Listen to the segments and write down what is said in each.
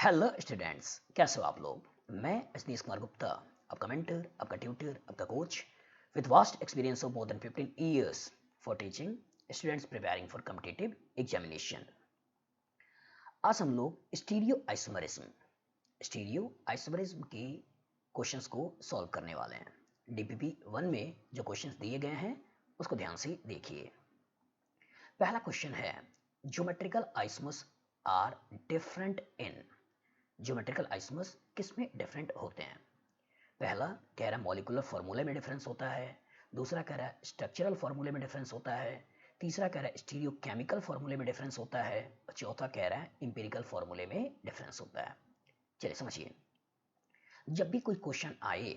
Hello students, कैसे हो आप लोग। मैं अजनीश कुमार गुप्ता, आपका मेंटर, आपका ट्यूटर, आपका coach with vast experience of more than 15 years for teaching students preparing for competitive examination. आज हम लोग स्टीरियो आइसोमरिज्म के क्वेश्चंस को सॉल्व करने वाले हैं। डीपीपी 1 में जो क्वेश्चंस दिए गए हैं उसको ध्यान से देखिए। पहला क्वेश्चन है, geometrical isomers are different in. Geometrical isomers किस में डिफरेंट होते हैं। पहला कह रहा है मॉलिक्यूलर फार्मूले में डिफरेंस होता है, दूसरा कह रहा है स्ट्रक्चरल फार्मूले में डिफरेंस होता है, तीसरा कह रहा है स्टीरियो केमिकल फार्मूले में डिफरेंस होता है और चौथा कह रहा है इंपेरिकल फार्मूले में डिफरेंस होता है। चलिए समझिए। जब भी कोई क्वेश्चन आए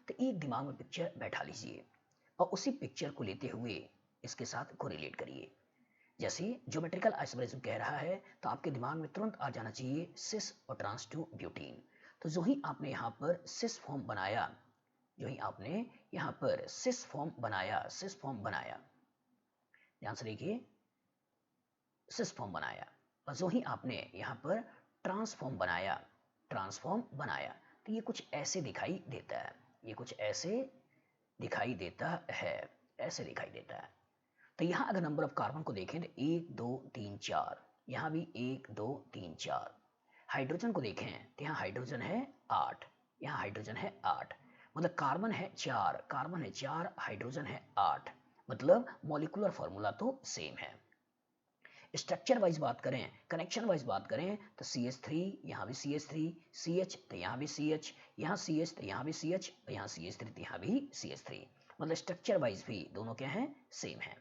तो एक दिमाग में पिक्चर बैठा लीजिए और उसी पिक्चर को लेते हुए इसके साथ कोरिलेट करिए। जैसे ज्योमेट्रिकल आइसोमरिज्म कह रहा है तो आपके दिमाग में तुरंत आ जाना चाहिए सिस और ट्रांस टू ब्यूटीन। तो जो ही आपने यहाँ पर सिस फॉर्म बनाया, ध्यान से देखिए, सिस फॉर्म बनाया और जो ही आपने यहाँ पर ट्रांसफॉर्म बनाया तो ये कुछ ऐसे दिखाई देता है, ऐसे दिखाई देता है। तो यहाँ अगर नंबर ऑफ कार्बन को देखें तो 1 2 3 4, यहाँ भी 1 2 3 4। हाइड्रोजन को देखें तो यहाँ हाइड्रोजन है 8, यहाँ हाइड्रोजन है 8, मतलब कार्बन है 4, हाइड्रोजन है 8, मतलब मॉलिक्यूलर फार्मूला तो सेम है। स्ट्रक्चर वाइज बात करें, कनेक्शन वाइज बात करें तो CH3, यहाँ भी CH3, CH तो यहाँ भी CH, यहाँ CH तो यहाँ भी CH और यहाँ CH3 तो यहाँ भी CH3, मतलब स्ट्रक्चर वाइज भी दोनों क्या हैं, सेम है।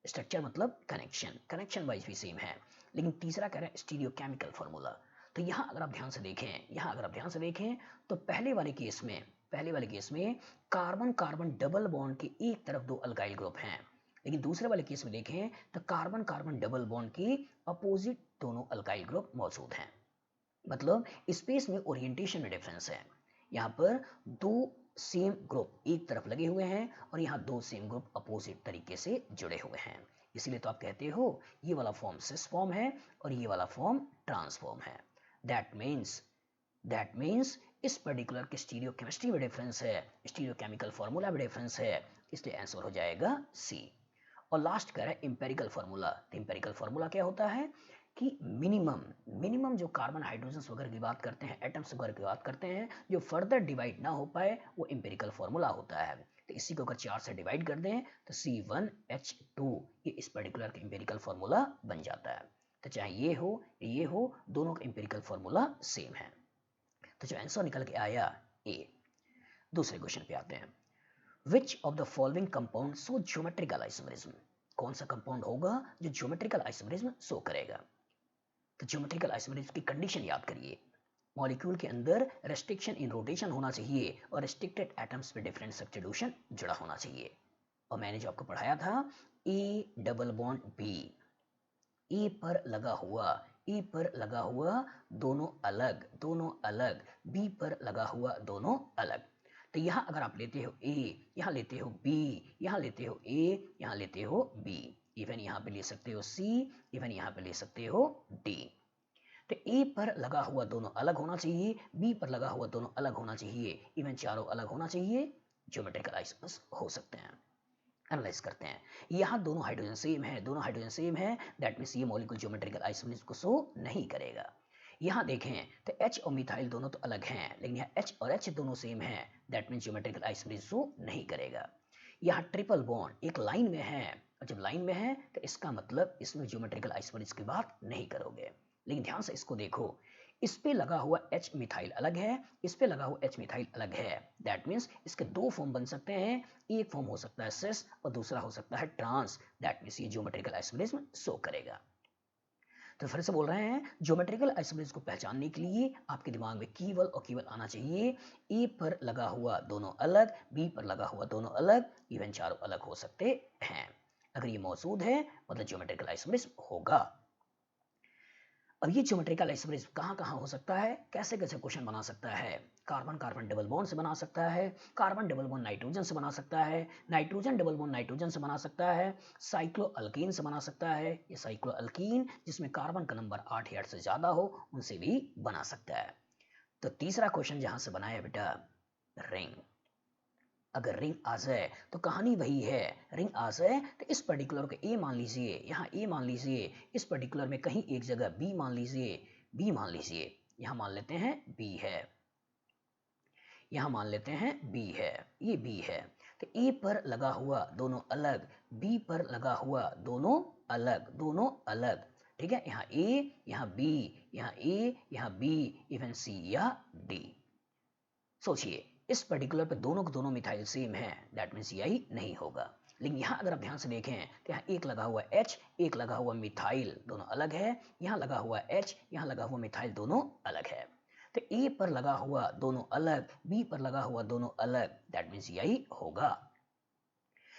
स्ट्रक्चर मतलब कनेक्शन वाइज भी सेम है। लेकिन तीसरा कह रहा है स्टीरियो केमिकल फार्मूला। तो यहाँ अगर आप ध्यान से देखें तो पहले वाले केस में कार्बन कार्बन डबल बॉन्ड के एक तरफ दो अल्काइल ग्रुप हैं, लेकिन दूसरे वाले केस में देखें तो कार्बन कार्बन डबल बॉन्ड की अपोजिट दोनों अल्काइल ग्रुप मौजूद हैं, मतलब स्पेस में ओरिएंटेशन में डिफरेंस है। यहाँ पर दो सेम ग्रुप एक तरफ लगे हुए हैं और यहाँ दो सेम ग्रुप अपोजिट तरीके से जुड़े हुए हैं, इसीलिए तो आप कहते हो ये वाला फॉर्म सिस फॉर्म है और ये वाला फॉर्म ट्रांसफॉर्म है। दैट मीन्स इस पर्टिकुलर के स्टीरियो केमिस्ट्री में डिफरेंस है, स्टीरियो केमिकल फॉर्मूला में डिफरेंस है, इसलिए आंसर हो जाएगा सी। और लास्ट कह रहा है इंपेरिकल फार्मूला। तो इंपेरिकल फार्मूला क्या होता है कि मिनिमम जो कार्बन हाइड्रोजन वगैरह की बात करते हैं, एटम्स वगैरह की बात करते हैं, जो फर्दर डिवाइड ना हो पाए वो इंपेरिकल फार्मूला होता है। तो इसी को अगर 4 से डिवाइड कर दें तो C1H2 ये इस पर्टिकुलर का इंपेरिकल फार्मूला बन जाता है। तो चाहे ये हो दोनों का इंपेरिकल फार्मूला सेम है। तो जो आंसर निकल के आया ए। दूसरे क्वेश्चन पे आते हैं, Which of the following compound show geometrical isomerism? कौन सा कंपाउंड होगा जो ज्योमेट्रिकल आइसोमरिज्म शो करेगा। तो ज्योमेट्रिकल आइसोमरिज्म की कंडीशन याद करिए, मॉलिक्यूल के अंदर रेस्ट्रिक्शन इन रोटेशन होना चाहिए और रेस्ट्रिक्टेड एटम्स पे डिफरेंट सब्स्टिट्यूशन जुड़ा होना चाहिए। और मैंने जो आपको पढ़ाया था ए डबल बॉन्ड बी, ए पर लगा हुआ दोनों अलग, बी पर लगा हुआ दोनों अलग। तो यहाँ अगर आप लेते हो ए, यहाँ लेते हो बी, यहाँ लेते हो ए, यहाँ लेते हो बी, इवन यहाँ पे ले सकते हो सी, इवन यहाँ पे ले सकते हो डी। तो ए पर लगा हुआ दोनों अलग होना चाहिए, बी पर लगा हुआ दोनों अलग होना चाहिए, इवन चारों अलग होना चाहिए, ज्योमेट्रिकल आइसोमर्स हो सकते हैं। एनालाइज करते हैं, यहाँ दोनों हाइड्रोजन सेम है, दैट मीन्स ये मॉलिक्यूल ज्योमेट्रिकल आइसोमर्स को शो नहीं करेगा। यहाँ देखें तो H और मिथाइल दोनों तो अलग हैं, लेकिन यहाँ H और H दोनों सेम हैं, that means geometrical isomers show नहीं करेगा। यहाँ ट्रिपल बॉन्ड एक लाइन में है और जब लाइन में है तो इसका मतलब इसमें ज्योमेट्रिकल आइसोमर्स की बात नहीं करोगे। लेकिन ध्यान से इसको देखो, इस पे लगा हुआ H मिथाइल अलग है, इस पे लगा हुआ H मिथाइल अलग है, दैट मीन्स इसके दो फॉर्म बन सकते हैं, एक फॉर्म हो सकता है सिस और दूसरा हो सकता है ट्रांस, दैट मीन्स ये ज्योमेट्रिकल आइसोमरिज्म शो करेगा। तो फिर से बोल रहे हैं, ज्योमेट्रिकल आइसोमरिज्म को पहचानने के लिए आपके दिमाग में केवल आना चाहिए ए पर लगा हुआ दोनों अलग, बी पर लगा हुआ दोनों अलग, इवन चारों अलग हो सकते हैं। अगर ये मौजूद है मतलब ज्योमेट्रिकल आइसोमरिज्म होगा। अब ये ज्योमेट्रिकल आइसोमरिज्म कहाँ हो सकता है, कैसे कैसे क्वेश्चन बना सकता है। कार्बन कार्बन डबल बॉन्ड से बना सकता है, कार्बन डबल बॉन्ड नाइट्रोजन से बना सकता है, नाइट्रोजन डबल बॉन्ड नाइट्रोजन से बना सकता है, साइक्लो अल्कीन से बना सकता है। ये साइक्लो अल्कीन जिसमें कार्बन का नंबर 8 या 8 से ज्यादा हो उनसे भी बना सकता है। तो तीसरा क्वेश्चन जहां से बनाया बेटा, रिंग। अगर रिंग आ जाए तो कहानी वही है, रिंग आ जाए तो इस पर्टिकुलर को ए मान लीजिए, यहाँ ए मान लीजिए, इस पर्टिकुलर में कहीं एक जगह बी मान लीजिए, बी मान लीजिए, यहाँ मान लेते हैं बी है, यहाँ मान लेते हैं बी है, ये बी है। तो ए पर लगा हुआ दोनों अलग, बी पर लगा हुआ दोनों अलग, दोनों अलग, ठीक है। यहाँ ए, यहाँ बी, यहाँ ए, यहाँ बी, इवन सी या डी। सोचिए इस पर्टिकुलर पे दोनों के दोनों मिथाइल सेम है, दैट मीन्स यही नहीं होगा। लेकिन यहाँ अगर आप ध्यान से देखें तो यहाँ एक लगा हुआ H, एक लगा हुआ मिथाइल, दोनों अलग है। यहाँ लगा हुआ H, यहाँ लगा हुआ मिथाइल, दोनों अलग है। तो A पर लगा हुआ दोनों अलग, B पर लगा हुआ दोनों अलग, दैट मीन्स यही होगा।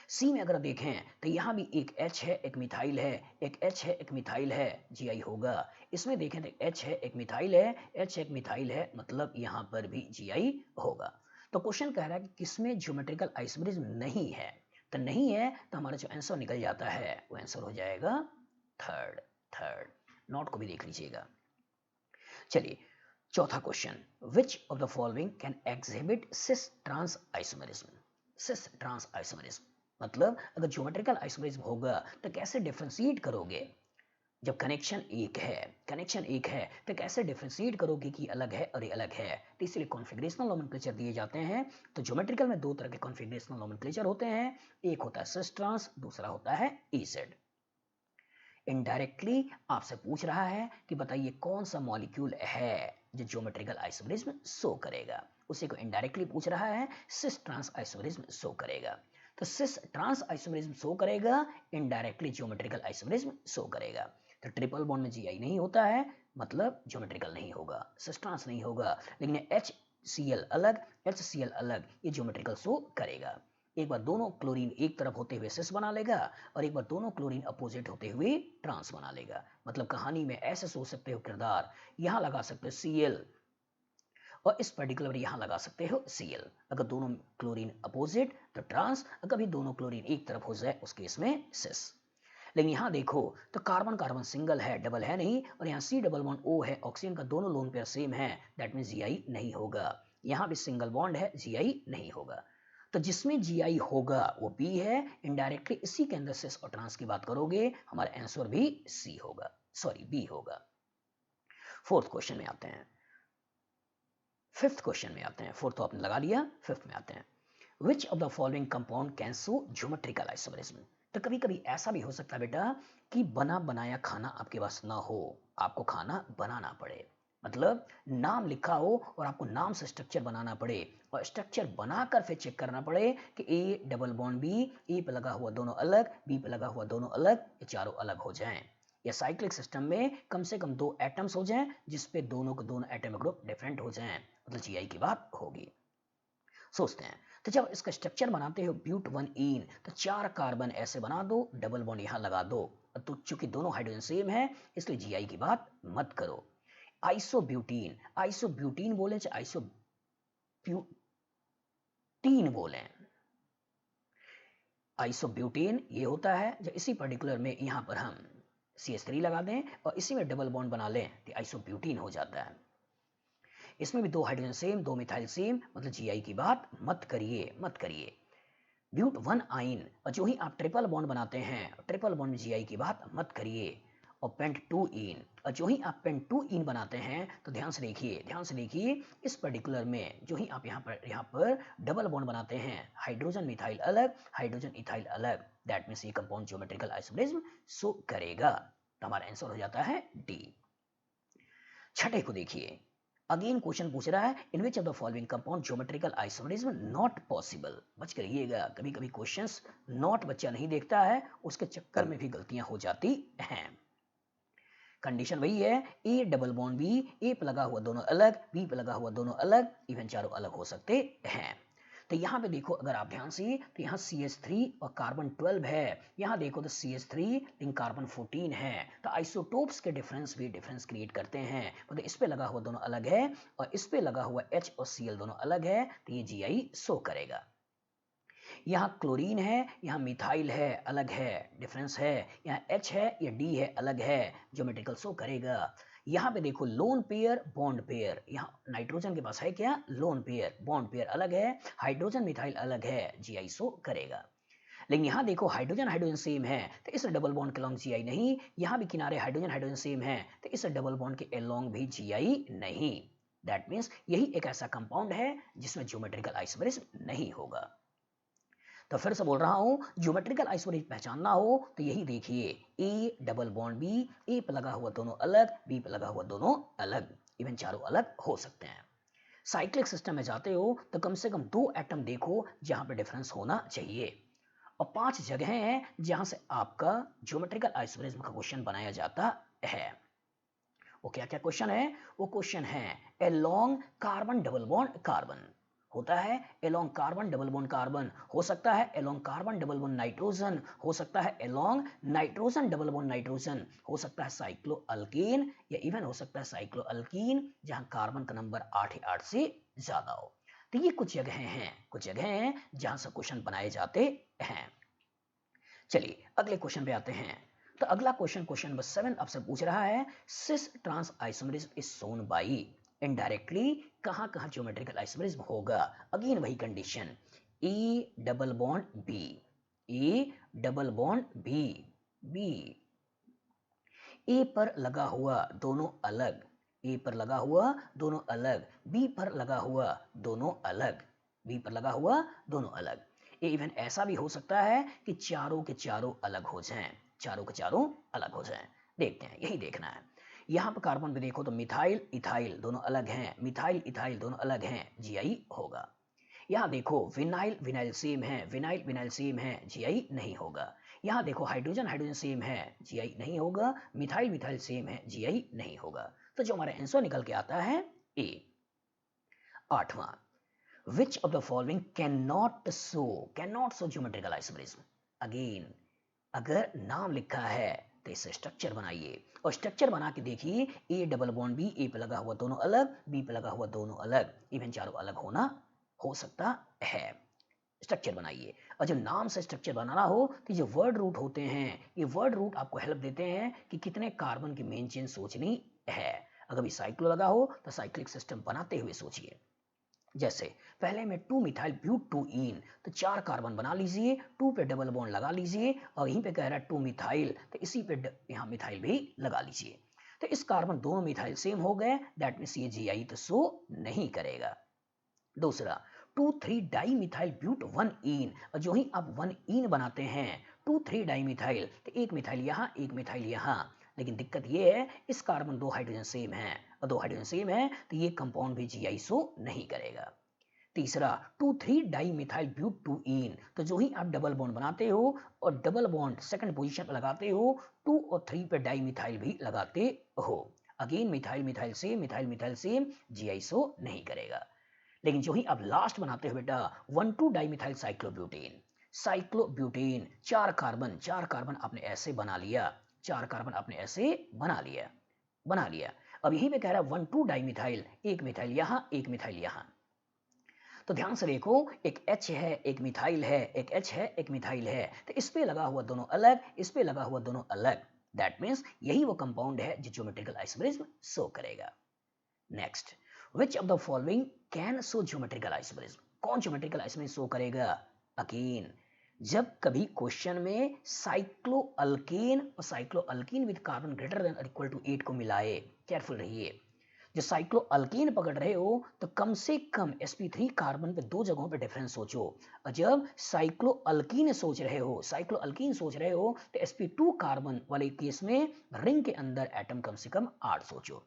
सी में अगर देखें तो यहाँ भी एक H है, एक मिथाइल है, एक H है, एक मिथाइल है, GI होगा। इसमें देखें तो H है, एक मिथाइल है, H एक मिथाइल है, मतलब यहाँ पर भी GI होगा। तो क्वेश्चन कह रहा है कि किसमें ज्योमेट्रिकल आइसोमरिज्म नहीं है, तो नहीं है तो हमारा जो आंसर निकल जाता है वो आंसर हो जाएगा थर्ड। नोट को भी देख लीजिएगा। चलिए चौथा question, which of the following can exhibit cis trans isomerism. Cis trans isomerism मतलब अगर ज्योमेट्रिकल आइसोमरिज्म होगा तो कैसे डिफरेंशिएट करोगे। जब कनेक्शन एक है तो कैसे डिफरेंशिएट करोगे कि अलग है और ये अलग है। तो इसलिए कॉन्फ़िगरेशनल नोमेनक्लेचर दिए जाते हैं। तो ज्योमेट्रिकल में दो तरह के कॉन्फ़िगरेशनल नोमेनक्लेचर होते हैं, एक होता है सिस ट्रांस, दूसरा होता है इजेड। इनडायरेक्टली आपसे पूछ रहा है कि बताइए कौन सा मॉलिक्यूल है जो ज्योमेट्रिकल आइसोमरिज्म शो करेगा, उसी को इनडायरेक्टली पूछ रहा है, सिस ट्रांस आइसोमरिज्म शो करेगा। तो सिस ट्रांस आइसोमरिज्म शो करेगा, इनडायरेक्टली ज्योमेट्रिकल आइसोमरिज्म शो करेगा। तो ट्रिपल बॉन्ड में GI नहीं होता है, मतलब ज्योमेट्रिकल नहीं होगा, सिस ट्रांस नहीं होगा। लेकिन HCl अलग, HCl अलग, ये ज्योमेट्रिकल शो करेगा। एक बार दोनों क्लोरीन एक तरफ होते हुए सिस बना लेगा और एक बार दोनों क्लोरीन अपोजिट होते हुए ट्रांस बना लेगा। मतलब कहानी में ऐसे सोच सकते हो किरदार, यहां लगा सकते हो Cl और इस पर्टिकुलर यहां लगा सकते हो Cl। अगर दोनों क्लोरीन अपोजिट तो ट्रांस, अगर भी दोनों क्लोरीन एक तरफ हो जाए उस केस में सिस। लेकिन यहां देखो तो कार्बन कार्बन सिंगल है, डबल है नहीं, और यहाँ C डबल बॉन्ड O है, ऑक्सीजन का दोनों लोन पेयर सेम है, दैट मीन्स GI नहीं होगा। यहां भी सिंगल बॉन्ड है, GI नहीं होगा। तो जिसमें GI होगा वो B है, इनडायरेक्टली इसी के अंदर सिस और ट्रांस की बात करोगे, हमारा आंसर भी C होगा, सॉरी B होगा। फोर्थ क्वेश्चन में आते हैं, फिफ्थ क्वेश्चन में आते हैं। फोर्थ तो आपने लगा लिया, फिफ्थ में आते हैं। विच of the following compound can show geometrical isomerism. तो कभी कभी ऐसा भी हो सकता है बेटा कि बना बनाया खाना आपके पास ना हो, आपको खाना बनाना पड़े। मतलब नाम लिखा हो और आपको नाम से स्ट्रक्चर बनाना पड़े और स्ट्रक्चर बनाकर फिर चेक करना पड़े कि ए डबल बॉन्ड बी, ए पे लगा हुआ दोनों अलग, बी पे लगा हुआ दोनों अलग, ये चारों अलग हो जाएं। या साइक्लिक सिस्टम में कम से कम 2 एटम्स हो जाएं जिसपे दोनों के दोनों एटम ग्रुप डिफरेंट हो जाएं, मतलब GI की बात होगी। सोचते हैं तो जब इसका स्ट्रक्चर बनाते हो ब्यूट 1 इन तो 4 कार्बन ऐसे बना दो, डबल बॉन्ड यहां लगा दो। तो चूंकि दोनों हाइड्रोजन सेम है इसलिए GI की बात मत करो। आइसोब्यूटीन, आइसोब्यूटीन बोले चाहे आइसोब्यूटीन बोले, आइसोब्यूटेन ये होता है जब इसी पर्टिकुलर में यहाँ पर हम CH3 लगा दें और इसी में डबल बॉन्ड बना लें तो आइसोब्यूटीन हो जाता है। इसमें भी 2 हाइड्रोजन सेम, 2 मिथाइल सेम, मतलब GI की बात मत करिए। ब्यूट 1 आइन और जो ही आप ट्रिपल बॉन्ड बनाते हैं, ट्रिपल बॉन्ड में GI की बात मत करिए। और पेंट 2 इन और जो ही आप पेंट 2 इन बनाते हैं तो ध्यान से देखिए इस पर्टिकुलर में जो ही आप यहाँ पर डबल बॉन्ड बनाते हैं, हाइड्रोजन मिथाइल अलग, हाइड्रोजन इथाइल अलग, दैट मींस ये कंपाउंड ज्योमेट्रिकल आइसोमरिज्म शो करेगा। तो हमारा आंसर हो जाता है डी। छठे को देखिए, अगेन क्वेश्चन पूछ रहा है in which of the following compound geometrical isomerism not possible. बच करिएगा, कभी कभी क्वेश्चंस नॉट बच्चा नहीं देखता है, उसके चक्कर में भी गलतियां हो जाती हैं। कंडीशन वही है, ए डबल बॉन्ड बी, ए पे लगा हुआ दोनों अलग, बी पे लगा हुआ दोनों अलग, इवन चारों अलग हो सकते हैं। तो यहाँ पे देखो अगर आप ध्यान से, तो यहाँ CH3 और कार्बन 12 है, यहाँ देखो तो CH3 लेकिन कार्बन 14 है। तो आइसोटोप्स के डिफरेंस भी डिफरेंस क्रिएट करते हैं, मतलब इस पे लगा हुआ दोनों अलग है और इस पे लगा हुआ H और Cl दोनों अलग है, तो ये Gi शो करेगा। यहाँ क्लोरीन है, यहाँ मिथाइल है, अलग है, डिफरेंस है। यहाँ H है, ये D है, अलग है, ज्योमेट्रिकल शो करेगा। यहाँ पे देखो लोन पेयर बॉन्ड पेयर, यहाँ नाइट्रोजन के पास है क्या, लोन पेयर, बॉन्ड पेयर अलग है, हाइड्रोजन मिथाइल अलग है, Gi शो करेगा। लेकिन यहाँ देखो हाइड्रोजन हाइड्रोजन सेम है, तो इस डबल बॉन्ड के लॉन्ग Gi नहीं। यहाँ भी किनारे हाइड्रोजन हाइड्रोजन सेम है, तो इस डबल बॉन्ड के एलोंग भी Gi नहीं। दैट मीन्स यही एक ऐसा कंपाउंड है जिसमें ज्योमेट्रिकल आइसोमेरिज्म नहीं होगा। तो फिर से बोल रहा हूं, ज्योमेट्रिकल आइसोमेरिज्म पहचानना हो तो यही देखिए, ए डबल बॉन्ड बी, ए पे लगा हुआ दोनों अलग, बी पे लगा हुआ दोनों अलग, इवन चारों अलग हो सकते हैं। साइक्लिक सिस्टम में जाते हो तो कम से कम 2 एटम देखो जहां पे डिफरेंस होना चाहिए, और 5 जगह हैं जहां से आपका ज्योमेट्रिकल आइसोमेरिज्म का क्वेश्चन बनाया जाता है। वो क्या क्या क्वेश्चन है, वो क्वेश्चन है along carbon double bond carbon होता है, along carbon double bond carbon हो सकता है, along carbon double bond nitrogen हो सकता है, along nitrogen double bond nitrogen हो सकता है, साइक्लो अल्कीन या इवन हो सकता है साइक्लो अल्कीन जहां कार्बन का नंबर 8 से ज्यादा हो। तो ये कुछ जगह हैं जहां से क्वेश्चन बनाए जाते हैं। चलिए अगले क्वेश्चन पे आते हैं। तो अगला क्वेश्चन नंबर 7 आपसे पूछ रहा है, cis trans isomerism is shown by, indirectly कहां कहां ज्योमेट्रिकल आइसोमेरिज्म होगा। अगेन वही condition, A double bond B, A double bond B, B A पर लगा हुआ दोनों अलग, ए पर लगा हुआ दोनों अलग, बी पर लगा हुआ दोनों अलग, बी पर लगा हुआ दोनों अलग। इवन ऐसा भी हो सकता है कि चारों के चारों अलग हो जाएं, चारों के चारों अलग हो जाएं। देखते हैं, यही देखना है। यहाँ पर कार्बन पे देखो तो मिथाइल इथाइल दोनों अलग हैं, मिथाइल इथाइल दोनों अलग हैं, Gi होगा। यहाँ देखो विनाइल विनाइल सेम है, विनाइल विनाइल सेम है, Gi नहीं होगा। यहाँ देखो हाइड्रोजन हाइड्रोजन सेम है, Gi नहीं होगा, मिथाइल मिथाइल सेम है, Gi नहीं होगा। तो जो हमारा आंसर निकल के आता है ए। 8वां, which of the following cannot show geometrical isomerism। Again अगर नाम लिखा है तो इससे स्ट्रक्चर बनाइए, और स्ट्रक्चर बना के देखिए, ए डबल बॉन्ड बी, ए पे लगा हुआ दोनों अलग, बी पे लगा हुआ दोनों अलग, इवन चारों अलग होना हो सकता है। स्ट्रक्चर बनाइए, और जब नाम से स्ट्रक्चर बनाना हो तो ये वर्ड रूट होते हैं, ये वर्ड रूट आपको हेल्प देते हैं कि कितने कार्बन की मेन चेन सोचनी है। अगर भी साइक्लो लगा हो तो साइक्लिक सिस्टम बनाते हुए सोचिए। जैसे पहले में 2 मिथाइल ब्यूट 2 इन, तो 4 कार्बन बना लीजिए, 2 पे डबल बॉन्ड लगा लीजिए, और यहीं पे कह रहा है 2 मिथाइल, तो इसी पे यहाँ मिथाइल भी लगा लीजिए। तो इस कार्बन दोनों मिथाइल सेम हो गए, दैट मीन्स ये Gi तो शो नहीं करेगा। दूसरा 2,3 डाई मिथाइल ब्यूट 1 इन, और जो ही आप 1 इन बनाते हैं 2,3 डाई मिथाइल, तो एक मिथाइल यहाँ एक मिथाइल यहाँ, लेकिन दिक्कत ये है इस कार्बन 2 हाइड्रोजन सेम है, और 2 हाइड्रोजन सेम है तो ये कंपाउंड भी Gi शो नहीं करेगा। तीसरा 2,3 डाई मिथाइल ब्यूट 2 इन, तो जो ही आप डबल बॉन्ड बनाते हो और डबल बॉन्ड सेकंड पोजीशन पर लगाते हो, 2 और 3 पे डाई मिथाइल भी लगाते हो, again methyl methyl same, methyl methyl same, Gi show नहीं करेगा। लेकिन जो ही आप लास्ट बनाते हो बेटा 1,2 डाइमिथाइल साइक्लोब्यूटेन, साइक्लोब्यूटेन 4 कार्बन आपने ऐसे बना लिया, 4 कार्बन आपने ऐसे बना लिया। अब यहीं पे कह रहा है 1,2 डाइमिथाइल, एक मिथाइल यहाँ एक मिथाइल यहाँ। तो ध्यान से देखो, एक H है एक मिथाइल है, एक H है एक मिथाइल है, तो इस पे लगा हुआ दोनों अलग, इस पे लगा हुआ दोनों अलग, दैट मीन्स यही वो कंपाउंड है जो ज्योमेट्रिकल आइसोमेरिज्म शो करेगा। Next, which of the following can show geometrical isomerism, कौन ज्योमेट्रिकल आइसोमेरिज्म शो करेगा। अगेन जब कभी क्वेश्चन में साइक्लो अल्केन और cyclo alkyne with carbon greater than और इक्वल टू 8 को मिलाए, केयरफुल रहिए। जो साइक्लो अल्कीन पकड़ रहे हो तो कम से कम sp3 कार्बन पे 2 जगहों पे डिफरेंस सोचो, और जब साइक्लो अल्कीन सोच रहे हो, साइक्लो अल्कीन सोच रहे हो, तो sp2 कार्बन वाले केस में रिंग के अंदर एटम कम से कम 8 सोचो।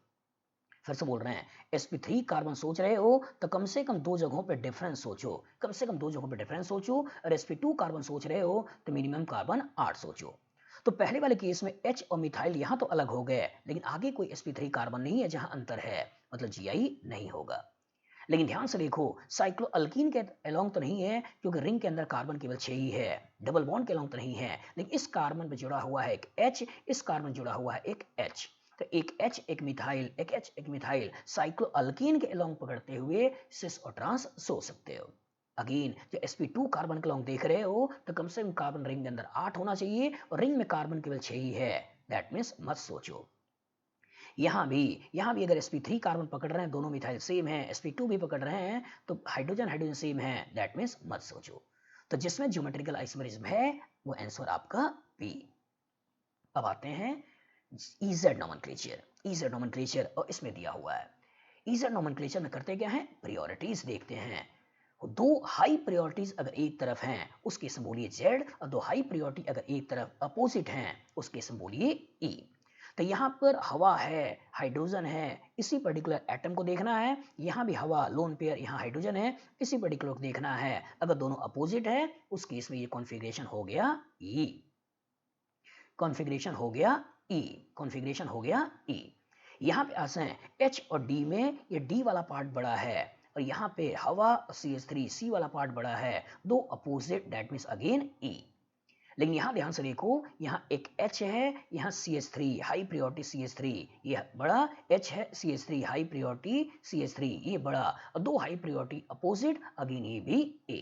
फिर से बोल रहे हैं, sp3 कार्बन सोच रहे हो तो कम से कम 2 जगहों पे डिफरेंस सोचो, कम से कम 2 जगहों पे डिफरेंस सोचो, और sp2 कार्बन सोच रहे हो तो मिनिमम कार्बन 8 सोचो। तो पहले वाले केस में H और मिथाइल यहाँ तो अलग हो गए, लेकिन आगे कोई sp3 कार्बन नहीं है जहां अंतर है, मतलब Gi नहीं होगा। लेकिन ध्यान से देखो साइक्लोअल्कीन के अलोंग तो नहीं है, क्योंकि रिंग के अंदर कार्बन केवल 6 ही है, डबल बॉन्ड के अलोंग तो नहीं है, लेकिन इस कार्बन पे जुड़ा हुआ है एक H, इस कार्बन जुड़ा हुआ है एक H, तो एक H एक मिथाइल, एक H एक मिथाइल, साइक्लोअल्कीन के अलोंग पकड़ते हुए सिस और ट्रांस सोच सकते हो। अगेन जो sp2 कार्बन के अलोंग देख रहे हो तो कम से कम कार्बन रिंग के अंदर 8 होना चाहिए और रिंग में कार्बन केवल 6 ही है, दैट मीन्स मत सोचो। यहाँ भी अगर sp3 कार्बन पकड़ रहे हैं, दोनों मिथाइल सेम है, sp2 भी पकड़ रहे हैं तो हाइड्रोजन हाइड्रोजन सेम है, दैट मीन्स मत सोचो। तो जिसमें ज्योमेट्रिकल आइसोमरिज्म है वो आंसर आपका बी। अब आते हैं EZ नोमेनक्लेचर, EZ नोमेनक्लेचर और इसमें दिया हुआ है EZ नोमेनक्लेचर में करते क्या है, प्रायोरिटीज देखते हैं। दो हाई प्रायोरिटीज अगर एक तरफ हैं उस केस में बोलिए Z, और दो हाई प्रायोरिटी अगर एक तरफ अपोजिट हैं उस केस में बोलिए E। तो यहाँ पर हवा है, हाइड्रोजन है, इसी पर्टिकुलर एटम को देखना है, यहाँ भी हवा लोन पेयर, यहाँ हाइड्रोजन है, इसी पर्टिकुलर को देखना है। अगर दोनों अपोजिट है उस केस में ये कॉन्फ़िगरेशन हो गया E, कॉन्फ़िगरेशन हो गया E, कॉन्फ़िगरेशन हो गया E। यहाँ पे आते हैं H और D में, ये D वाला पार्ट बड़ा है और यहाँ पे हवा CH3 C वाला पार्ट बड़ा है, दो opposite, that means again E। लेकिन यहाँ ध्यान से देखो, यहाँ एक H है, यहाँ CH3 हाई प्रायोरिटी CH3, ये बड़ा H है, CH3 हाई प्रायोरिटी CH3 ये बड़ा, और दो हाई प्रायोरिटी अपोजिट, अगेन ये भी A।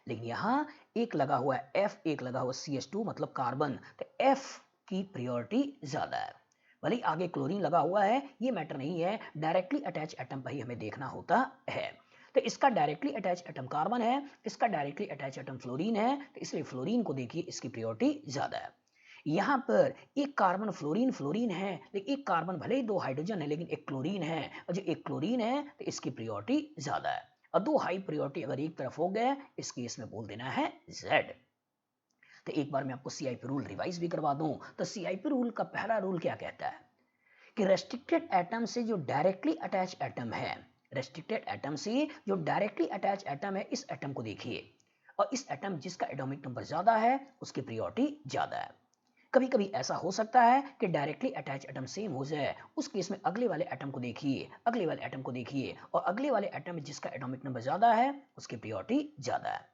लेकिन यहाँ एक लगा हुआ है F, एक लगा हुआ CH2 मतलब कार्बन, तो F की प्रायोरिटी ज्यादा है। भले आगे क्लोरीन लगा हुआ है, ये मैटर नहीं है, डायरेक्टली अटैच एटम पर ही हमें देखना होता है। तो इसका डायरेक्टली अटैच एटम कार्बन है, इसका डायरेक्टली अटैच एटम फ्लोरीन है, तो इसलिए फ्लोरीन को देखिए, इसकी प्रायोरिटी ज्यादा है। यहाँ पर एक कार्बन फ्लोरीन फ्लोरीन है, लेकिन एक कार्बन भले ही दो हाइड्रोजन है लेकिन एक क्लोरीन है, और जो एक क्लोरीन है तो इसकी प्रायोरिटी ज्यादा है। और दो हाई प्रायोरिटी अगर एक तरफ हो गए, इस केस में बोल देना है Z। तो एक बार मैं आपको CIP रूल रिवाइज भी करवा दूं, तो CIP रूल का पहला रूल क्या कहता है कि रेस्ट्रिक्टेड एटम से जो डायरेक्टली अटैच एटम है, रेस्ट्रिक्टेड एटम से जो डायरेक्टली अटैच एटम है, इस एटम को देखिए, और इस एटम जिसका एटॉमिक नंबर ज्यादा है उसकी प्रायोरिटी ज्यादा है। कभी कभी ऐसा हो सकता है कि डायरेक्टली अटैच एटम सेम हो जाए, उस केस में अगले वाले एटम को देखिए, अगले वाले एटम को देखिए, और अगले वाले एटम में जिसका एटॉमिक नंबर ज्यादा है उसकी प्रायोरिटी ज्यादा है।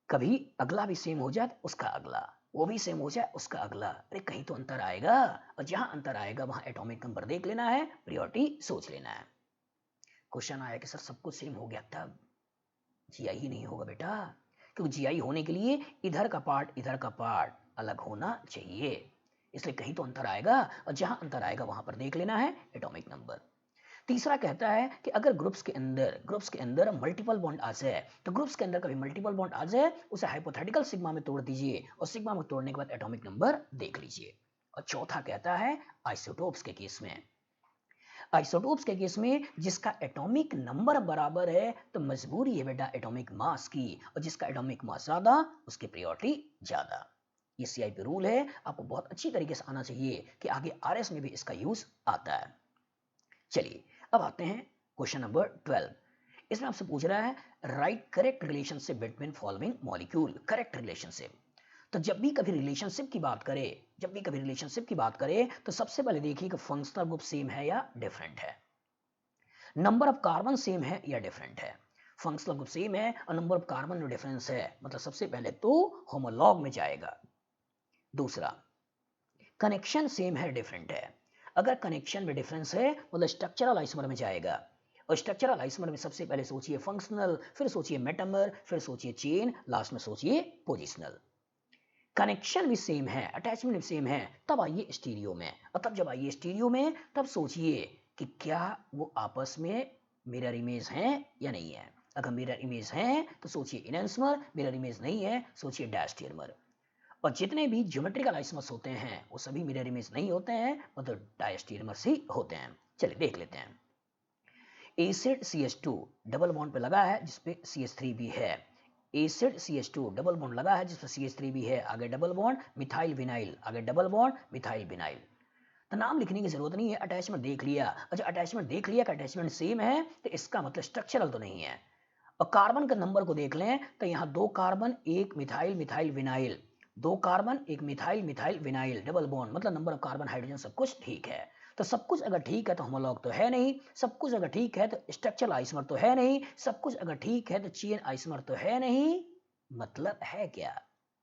कभी अगला भी सेम हो जाए उसका अगला, वो भी सेम हो जाए उसका अगला, अरे कहीं तो अंतर आएगा, और जहां अंतर आएगा वहां एटॉमिक नंबर देख लेना है, प्रायोरिटी सोच लेना है। क्वेश्चन आया कि सर सब कुछ सेम हो गया तब GI ही नहीं होगा बेटा, क्योंकि GI होने के लिए इधर का पार्ट इधर का पार्ट अलग होना चाहिए, इसलिए कहीं तो अंतर आएगा, और जहां अंतर आएगा वहां पर देख लेना है एटॉमिक नंबर। तीसरा कहता है कि अगर ग्रुप्स के अंदर मल्टीपल बॉन्ड आ जाए, तो ग्रुप्स के अंदर कभी मल्टीपल बॉन्ड आ जाए उसे हाइपोथेटिकल सिग्मा में तोड़ दीजिए, और सिग्मा में तोड़ने के बाद एटॉमिक नंबर देख लीजिए। और चौथा कहता है आइसोटोप्स के केस में, आइसोटोप्स के केस में जिसका एटॉमिक नंबर बराबर है तो मजबूरी है बेटा एटॉमिक मास की, और जिसका एटॉमिक मास ज्यादा उसकी प्रायोरिटी ज्यादा। ये CIP रूल है, आपको बहुत अच्छी तरीके से आना चाहिए कि आगे RS में भी इसका यूज आता है। चलिए अब आते हैं क्वेश्चन नंबर 12। इसमें आपसे पूछ रहा है right correct relationship between following molecule, correct relationship. तो जब भी कभी रिलेशनशिप की बात करें, तो सबसे पहले देखिए कि फंक्शनल ग्रुप सेम है या डिफरेंट है, नंबर ऑफ कार्बन सेम है या डिफरेंट है। फंक्शनल ग्रुप सेम है और नंबर ऑफ कार्बन में डिफरेंस है, मतलब सबसे पहले तो होमोलॉग में जाएगा। दूसरा कनेक्शन सेम है डिफरेंट है, अगर कनेक्शन में डिफरेंस है मतलब स्ट्रक्चरल आइसोमर में जाएगा, और स्ट्रक्चरल आइसोमर में सबसे पहले सोचिए फंक्शनल, फिर सोचिए मेटामर, फिर सोचिए चेन, लास्ट में सोचिए पोजिशनल। कनेक्शन भी सेम है, अटैचमेंट भी सेम है, तब आइए स्टीरियो में, और तब जब आइए स्टीरियो में तब सोचिए कि क्या वो आपस में मिरर इमेज हैं या नहीं है। अगर मिरर इमेज हैं तो सोचिए इनैंसमर, मिरर इमेज नहीं है सोचिए डायस्टेरियोमर। और जितने भी ज्योमेट्रिकल आइसोमर्स होते हैं वो सभी मिरर इमेज नहीं होते हैं, मतलब डायस्टेरियोमर्स ही होते हैं। चलिए देख लेते हैं। एसिड CH2 डबल बॉन्ड पे लगा है जिसपे CH3 भी है, एसिड CH2 डबल बॉन्ड लगा है जिसपे CH3 भी है, आगे डबल बॉन्ड मिथाइल विनाइल, आगे डबल बॉन्ड मिथाइल विनाइल। तो नाम लिखने की जरूरत नहीं है, अटैचमेंट देख लिया। अच्छा अटैचमेंट देख लिया कि अटैचमेंट सेम है तो इसका मतलब स्ट्रक्चरल तो नहीं है। और कार्बन का नंबर को देख लें तो यहाँ दो कार्बन एक मिथाइल मिथाइल विनाइल, दो कार्बन, एक methyl, methyl vinyl, double bond, मतलब नंबर ऑफ कार्बन, हाइड्रोजन, सब कुछ ठीक है। तो सब कुछ अगर ठीक है तो होमोलॉग तो है नहीं, सब कुछ अगर ठीक है तो स्ट्रक्चरल आइसोमर तो है नहीं, सब कुछ अगर ठीक है तो चेन आइसोमर तो है नहीं, मतलब है क्या?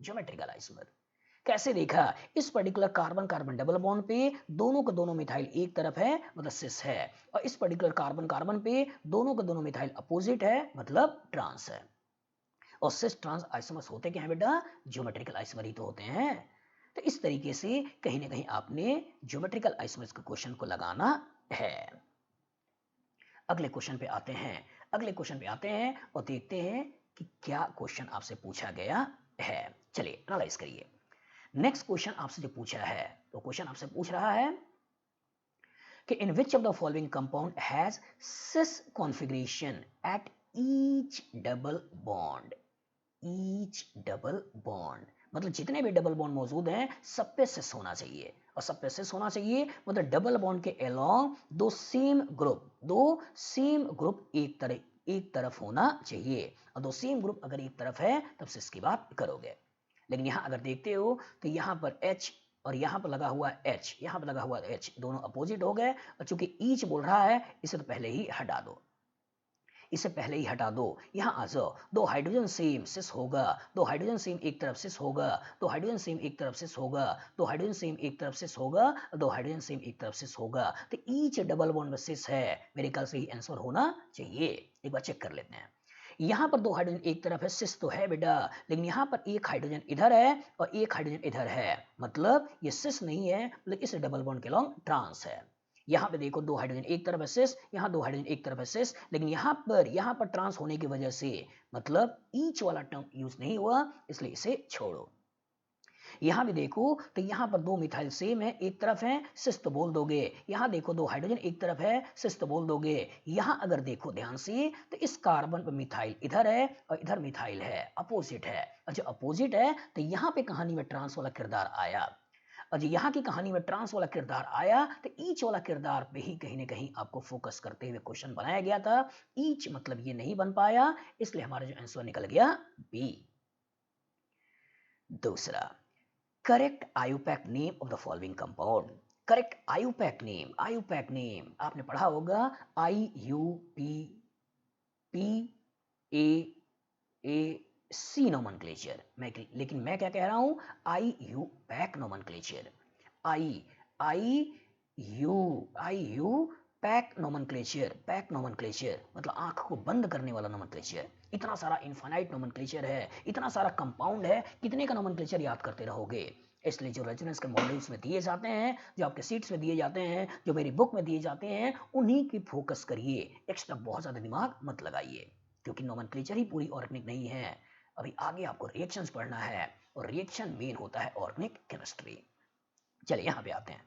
Geometrical isomer. कैसे देखा? इस particular carbon carbon double bond पे दोनों का दोनों मिथाइल एक तरफ है, मतलब सिस है, और इस पर्टिकुलर कार्बन कार्बन पे दोनों का दोनों मिथाइल अपोजिट है, मतलब ट्रांस है। और सिस ट्रांस आइसोमर्स होते क्या है बेटा? ज्योमेट्रिकल आइसोमर ही तो होते हैं। तो इस तरीके से कहीं ना कहीं आपने ज्योमेट्रिकल आइसोमर्स के क्वेश्चन को लगाना है। अगले क्वेश्चन पे आते हैं, अगले क्वेश्चन पे आते हैं और देखते हैं कि क्या क्वेश्चन आपसे पूछा गया है। चलिए एनालाइज करिए। नेक्स्ट क्वेश्चन आपसे जो पूछा है, तो क्वेश्चन आपसे पूछ रहा है कि in which of the following compound has cis configuration at each double bond. Each double bond मतलब जितने भी डबल बॉन्ड मौजूद हैं सब पे सिस होना चाहिए, और सब पे सिस होना चाहिए मतलब डबल बॉन्ड के अलोंग दो सेम ग्रुप एक तरफ होना चाहिए, और दो सेम ग्रुप अगर एक तरफ है तब सिस की बात करोगे। लेकिन यहां अगर देखते हो तो यहां पर H और यहां पर लगा हुआ H, यहां पर लगा हुआ H, दोनों अपोजिट हो गए, और चूंकि ईच बोल रहा है इसे तो पहले ही हटा दो, इसे पहले ही हटा दो। यहां आ जाओ, दो हाइड्रोजन सेम सिस होगा, दो हाइड्रोजन सेम एक तरफ सिस होगा, दो हाइड्रोजन सेम एक तरफ सिस होगा, दो हाइड्रोजन सेम एक तरफ सिस होगा, दो हाइड्रोजन सेम एक तरफ सिस होगा, तो ईच डबल बॉन्ड में सिस है, मेरे ख्याल से ही आंसर होना चाहिए। एक बार चेक कर लेते हैं। यहां पर दो हाइड्रोजन एक तरफ है, सिस तो है बेटा, लेकिन यहां पर एक हाइड्रोजन इधर है और एक हाइड्रोजन इधर है, मतलब ये सिस नहीं है, मतलब इस डबल बॉन्ड के लॉन्ग ट्रांस है। यहाँ पे देखो दो हाइड्रोजन एक तरफ है सिस, यहाँ दो हाइड्रोजन एक तरफ है सिस, लेकिन यहाँ पर ट्रांस होने की वजह से मतलब ईच वाला टर्म यूज नहीं हुआ, इसलिए इसे छोड़ो। यहाँ भी देखो तो यहाँ पर दो मिथाइल सेम है, एक तरफ है, सिस तो बोल दोगे। यहाँ देखो दो हाइड्रोजन एक तरफ है, सिस तो बोल दोगे। यहाँ अगर देखो ध्यान से तो इस कार्बन पर मिथाइल इधर है और इधर मिथाइल है, अपोजिट है। अच्छा अपोजिट है तो यहाँ पे कहानी में ट्रांस वाला किरदार आया, और यहाँ की कहानी में ट्रांस वाला किरदार आया, तो ईच वाला किरदार पे ही कहीं ना कहीं आपको फोकस करते हुए क्वेश्चन बनाया गया था। ईच मतलब ये नहीं बन पाया, इसलिए हमारा जो आंसर निकल गया बी। दूसरा, correct IUPAC name of the following compound. Correct IUPAC name, IUPAC name आपने पढ़ा होगा IUP P A A C nomenclature, लेकिन मैं क्या कह रहा हूं, IUPAC nomenclature. I you pack nomenclature, pack nomenclature मतलब आंख को बंद करने वाला नोमेनक्लेचर। इतना सारा इनफाइनाइट नोमेनक्लेचर है, इतना सारा कंपाउंड है, कितने का नोमेनक्लेचर याद करते रहोगे। इसलिए जो रेजोनेंस के मॉड्यूल्स में दिए जाते हैं, जो आपके सीट्स में दिए जाते हैं, जो मेरी बुक में दिए जाते हैं, उन्हीं की फोकस करिए, एक्स्ट्रा बहुत ज्यादा दिमाग मत लगाइए, क्योंकि नोमेनक्लेचर ही पूरी ऑर्गेनिक नहीं है। अभी आगे आपको रिएक्शंस पढ़ना है, और रिएक्शन मेन होता है ऑर्गेनिक केमिस्ट्री। चलिए यहाँ पे आते हैं।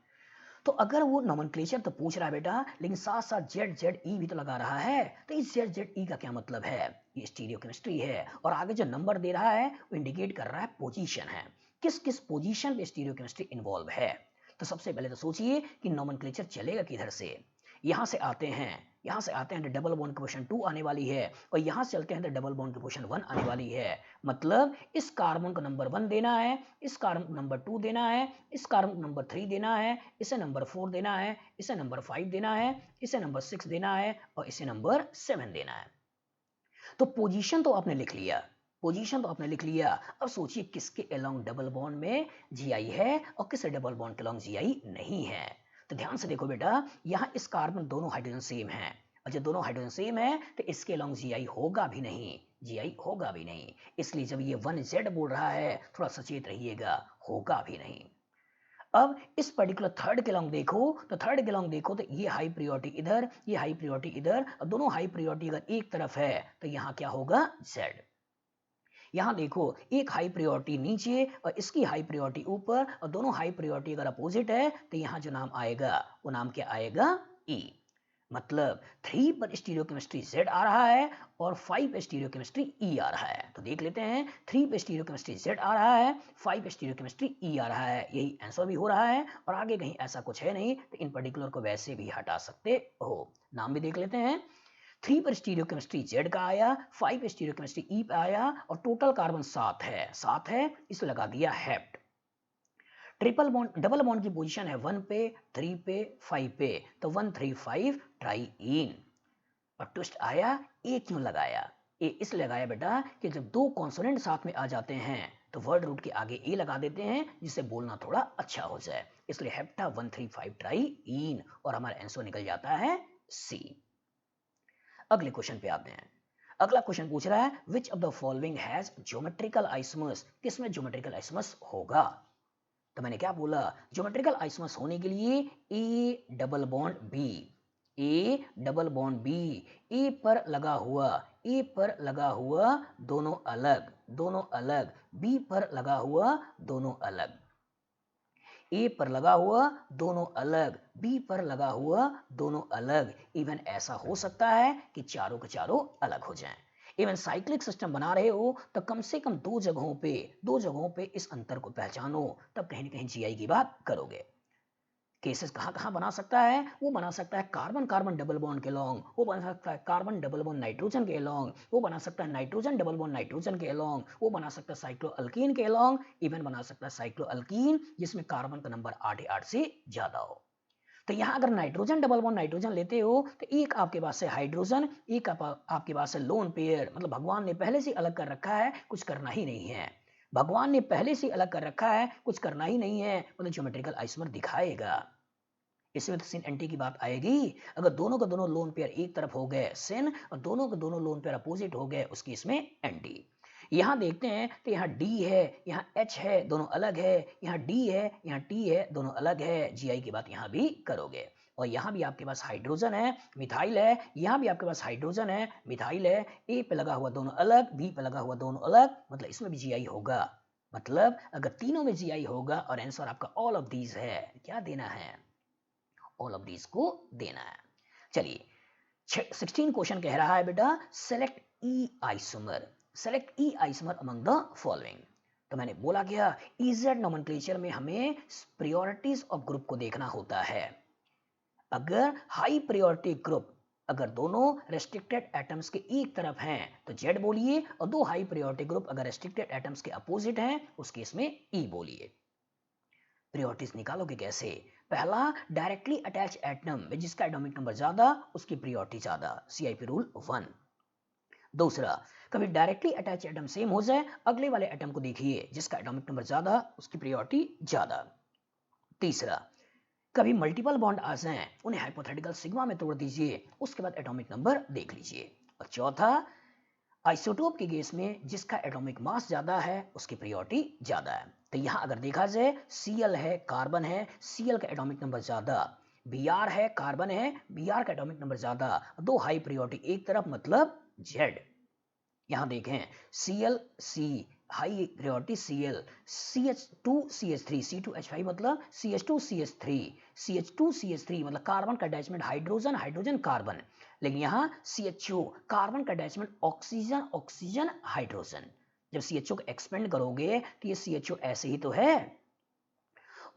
तो अगर वो नोमेनक्लेचर तो पूछ रहा है बेटा, लेकिन साथ साथ जेड जेड ई भी तो लगा रहा है, तो इस जेड जेड ई का क्या मतलब है? ये स्टीरियोकेमिस्ट्री है, और आगे जो नंबर दे रहा है वो इंडिकेट कर रहा है पोजीशन है, किस किस पोजीशन पे स्टीरियोकेमिस्ट्री इन्वॉल्व है। तो सबसे पहले तो सोचिए कि नोमेनक्लेचर चलेगा किधर से। यहां से आते हैं, यहां से आते हैं तो डबल बॉन्ड की पोजीशन 2 आने वाली है, और यहां से चलते हैं तो डबल बॉन्ड की पोजीशन 1 आने वाली है। मतलब इस कार्बन को नंबर 1 देना है, इस कार्बन को नंबर 2 देना है, इस कार्बन को नंबर 3 देना है, इसे नंबर 4 देना है, इसे नंबर 5 देना है, इसे नंबर 6 देना है, और इसे नंबर 7 देना है। तो पोजीशन तो आपने लिख लिया, पोजीशन तो आपने लिख लिया। अब सोचिए किसके अलोंग डबल बॉन्ड में जीआई है और किस डबल बॉन्ड के अलोंग जीआई नहीं है। तो ध्यान से देखो बेटा, यहाँ इस कार्बन दोनों हाइड्रोजन सेम है, और जब दोनों हाइड्रोजन सेम है तो इसके अलोंग जीआई होगा भी नहीं, जीआई होगा भी नहीं। इसलिए जब ये 1Z बोल रहा है थोड़ा सचेत रहिएगा, होगा भी नहीं। अब इस पर्टिकुलर थर्ड के लॉन्ग देखो, तो थर्ड के लॉन्ग देखो तो ये हाई प्रियोरिटी इधर, ये हाई प्रियोरिटी इधर, और दोनों हाई प्रियोरिटी अगर एक तरफ है तो यहाँ क्या होगा, Z। यहाँ देखो एक हाई प्रियोरिटी नीचे और इसकी हाई प्रियोरिटी ऊपर, और दोनों हाई प्रियोरिटी अगर अपोजिट है तो यहाँ जो नाम आएगा वो नाम क्या आएगा, E। मतलब 3 पर स्टीरियोकेमिस्ट्री Z आ रहा है और 5 पे स्टीरियोकेमिस्ट्री E आ रहा है। तो देख लेते हैं, 3 पे स्टीरियोकेमिस्ट्री Z आ रहा है, 5 पे स्टीरियोकेमिस्ट्री E आ रहा है, यही आंसर भी हो रहा है, और आगे कहीं ऐसा कुछ है नहीं तो इन पर्टिकुलर को वैसे भी हटा सकते हो। नाम भी देख लेते हैं। 3 पर स्टीरियोकेमिस्ट्री Z का आया, 5 पे स्टीरियोकेमिस्ट्री E पे आया और टोटल कार्बन 7 है, इस लगा दिया hept. Triple bond double bond की पोजीशन है 1 पे, 3 पे, 5 पे, तो 135 ट्राईइन। और ट्विस्ट आया ए क्यों लगाया? ए इसलिए लगाया बेटा कि जब दो कॉन्सोनेंट साथ में आ जाते हैं तो वर्ड रूट के आगे ए लगा देते हैं जिससे बोलना थोड़ा अच्छा हो जाए, इसलिए हेप्टा 135 ट्राईइन और हमारा आंसर निकल जाता है सी। अगले क्वेश्चन पे आते हैं। अगला क्वेश्चन पूछ रहा है which of the following has geometrical isomers, किसमें ज्योमेट्रिकल आइसमस होगा? तो मैंने क्या बोला, ज्योमेट्रिकल आइसमस होने के लिए A double bond B, A double bond B, A पर लगा हुआ दोनों अलग, बी पर लगा हुआ दोनों अलग, ए पर लगा हुआ दोनों अलग, बी पर लगा हुआ दोनों अलग। इवन ऐसा हो सकता है कि चारों के चारों अलग हो जाएं। इवन साइक्लिक सिस्टम बना रहे हो तो कम से कम दो जगहों पे इस अंतर को पहचानो, तब कहीं ना कहीं जीआई की बात करोगे। केसेस कहाँ बना सकता है? वो बना सकता है कार्बन कार्बन डबल बॉन्ड के लॉन्ग, वो बना सकता है कार्बन डबल बॉन्ड नाइट्रोजन के लॉन्ग, वो बना सकता है नाइट्रोजन डबल बॉन्ड नाइट्रोजन के लॉन्ग, वो बना सकता है साइक्लोअल्कीन के लॉन्ग, इवन बना सकता है साइक्लोअल्कीन जिसमें कार्बन का नंबर 8 से ज्यादा हो। तो यहाँ अगर नाइट्रोजन डबल बॉन्ड नाइट्रोजन लेते हो तो एक आपके पास से हाइड्रोजन, एक आपके पास से लोन पेयर, मतलब भगवान ने पहले से अलग कर रखा है, कुछ करना ही नहीं है। भगवान ने पहले से अलग कर रखा है, कुछ करना ही नहीं है, मतलब ज्योमेट्रिकल आइसोमर दिखाएगा। इसमें तो सिन एंटी की बात आएगी। अगर दोनों का दोनों लोन पेयर एक तरफ हो गए सिन और दोनों के दोनों लोन पेयर अपोजिट हो गए उसकी इसमें एंटी। यहाँ देखते हैं तो यहाँ D है, यहाँ H है, दोनों अलग है, यहाँ D है, यहाँ T है, दोनों अलग है। जीआई की बात यहाँ भी करोगे। और यहाँ भी आपके पास हाइड्रोजन है, मिथाइल है, यहाँ भी आपके पास हाइड्रोजन है, मिथाइल है, ए पे लगा हुआ दोनों अलग, बी पे लगा हुआ दोनों अलग, मतलब इसमें भी जीआई होगा। मतलब अगर तीनों में जीआई होगा और आंसर आपका ऑल ऑफ दीज है, क्या देना है? ऑल ऑफ दीज को देना है। चलिए 16 क्वेश्चन कह रहा है बेटा select E isomer, select E isomer among the following. तो मैंने बोला क्या, इजेड नोमेनक्लेचर में हमें प्रायोरिटीज ऑफ ग्रुप को देखना होता है। अगर हाई प्रायोरिटी ग्रुप, अगर दोनों रेस्ट्रिक्टेड एटम्स के एक तरफ हैं तो जेड बोलिए, और दो हाई प्रायोरिटी ग्रुप अगर रेस्ट्रिक्टेड एटम्स के अपोजिट हैं उस केस में ई बोलिए। प्रायोरिटीज निकालोगे कैसे? पहला, डायरेक्टली अटैच एटम में जिसका एटॉमिक नंबर ज्यादा उसकी प्रायोरिटी ज्यादा, सीआईपी रूल 1। दूसरा, कभी डायरेक्टली अटैच एटम सेम हो जाए, अगले वाले एटम को देखिए जिसका एटॉमिक नंबर ज्यादा उसकी प्रायोरिटी ज्यादा। तीसरा, कभी मल्टीपल बॉन्ड आ जाए उन्हें हाइपोथेटिकल सिग्मा में तोड़ दीजिए, उसके बाद एटॉमिक नंबर देख लीजिए। और चौथा, आइसोटोप के केस में जिसका एटॉमिक मास ज्यादा है उसकी प्रायोरिटी ज्यादा है। तो यहाँ अगर देखा जाए Cl है, कार्बन है, Cl का एटॉमिक नंबर ज्यादा, Br है, कार्बन है, Br का एटॉमिक नंबर ज्यादा, दो हाई प्रायोरिटी एक तरफ मतलब Z। यहाँ देखें Cl C high priority Cl, CH2CH3, C2H5 मतलब CH2CH3, CH2CH3 मतलब कार्बन का अटैचमेंट हाइड्रोजन हाइड्रोजन कार्बन, लेकिन यहाँ CHO कार्बन का अटैचमेंट ऑक्सीजन ऑक्सीजन हाइड्रोजन। जब CHO को एक्सपेंड करोगे तो ये CHO ऐसे ही तो है,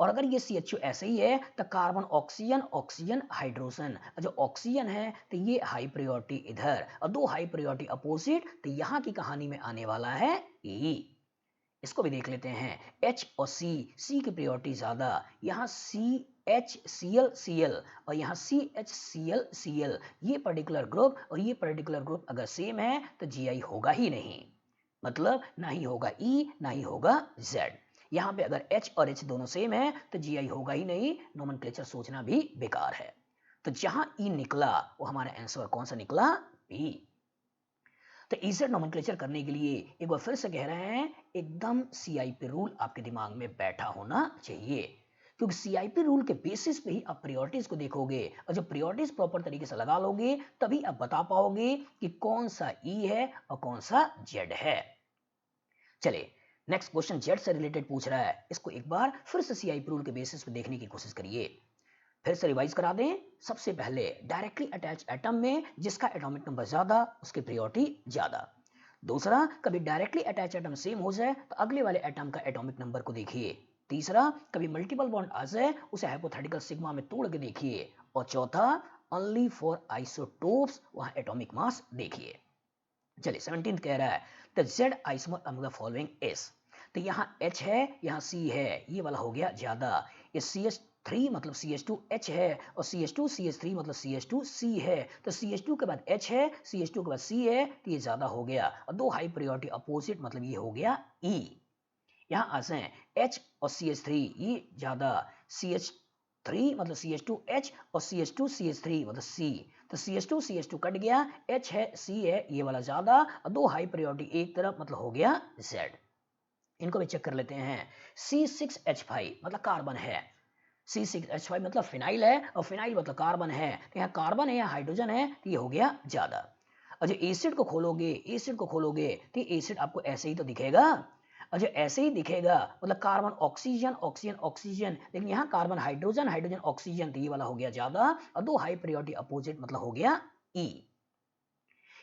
और अगर ये CHO ऐसे ही है तो कार्बन ऑक्सीजन ऑक्सीजन हाइड्रोजन, जो ऑक्सीजन है तो ये हाई प्रायोरिटी इधर और दो हाई प्रायोरिटी अपोजिट, तो यहाँ की कहानी में आने वाला है E। इसको भी देख लेते हैं H और C की प्रायोरिटी ज्यादा, यहाँ CHCl और यहाँ CHCl, ये पर्टिकुलर ग्रुप और ये पर्टिकुलर ग्रुप अगर सेम है तो जीआई होगा ही नहीं, मतलब ना ही होगा E ना ही होगा Z। यहाँ पे अगर H और H दोनों सेम है तो जीआई होगा ही नहीं, नोमेनक्लेचर सोचना भी बेकार है। तो जहां E निकला वो हमारा आंसर कौन सा निकला? B। तो इजेड नोमेनक्लेचर करने के लिए एक बार फिर से कह रहे हैं एकदम सीआईपी रूल आपके दिमाग में बैठा होना चाहिए, क्योंकि सीआईपी रूल के बेसिस पे ही आप प्रायोरिटीज को देखोगे और जब प्रायोरिटीज प्रॉपर तरीके से लगा लोगे तभी आप बता पाओगे कि कौन सा ई है और कौन सा जेड है। चलिए नेक्स्ट क्वेश्चन जेड से रिलेटेड पूछ रहा है, इसको एक बार फिर से सीआईपी रूल के बेसिस पे देखने की कोशिश करिए। फिर से रिवाइज करा दें। सबसे पहले डायरेक्टली अटैच एटम में जिसका एटॉमिक नंबर ज्यादा उसकी प्रायोरिटी ज्यादा। दूसरा, कभी डायरेक्टली अटैच एटम सेम हो जाए तो अगले वाले एटम का एटॉमिक नंबर को देखिए। तीसरा, कभी मल्टीपल बॉन्ड आ जाए उसे हाइपोथेटिकल सिग्मा में तोड़ के देखिए। और चौथा, ओनली फॉर आइसोटोप्स, वहां एटॉमिक मास देखिए। चलिए 17 कह रहा है the Z isomer among the following is, तो यहाँ H है, यहाँ C है, ये वाला हो गया ज्यादा। ये CH3 मतलब CH2H है, और CH2 CH3 मतलब CH2C है, तो CH2 के बाद H है, CH2 के बाद C है, तो ये ज्यादा हो गया। और दो हाई प्रायोरिटी अपोजिट मतलब ये हो गया E। यहाँ आ जाए H और CH3, ये ज्यादा, CH3 मतलब CH2H और CH2CH3 मतलब C, तो CH2 कट गया, H है C है, ये वाला ज्यादा, और दो हाई प्रायोरिटी एक तरफ मतलब हो गया Z। इनको भी चेक कर लेते हैं। C6H5 मतलब कार्बन है, C6H5 मतलब फिनाइल है, और फिनाइल मतलब कार्बन है, तो यहाँ कार्बन है या हाइड्रोजन है, तो ये हो गया ज्यादा। और जो एसिड को खोलोगे, तो एसिड आपको ऐसे ही तो दिखेगा, और जो ऐसे ही दिखेगा मतलब कार्बन ऑक्सीजन ऑक्सीजन ऑक्सीजन, लेकिन यहाँ कार्बन हाइड्रोजन हाइड्रोजन ऑक्सीजन, तो ये वाला हो गया ज्यादा, और दो हाई प्रायोरिटी अपोजिट मतलब हो गया E।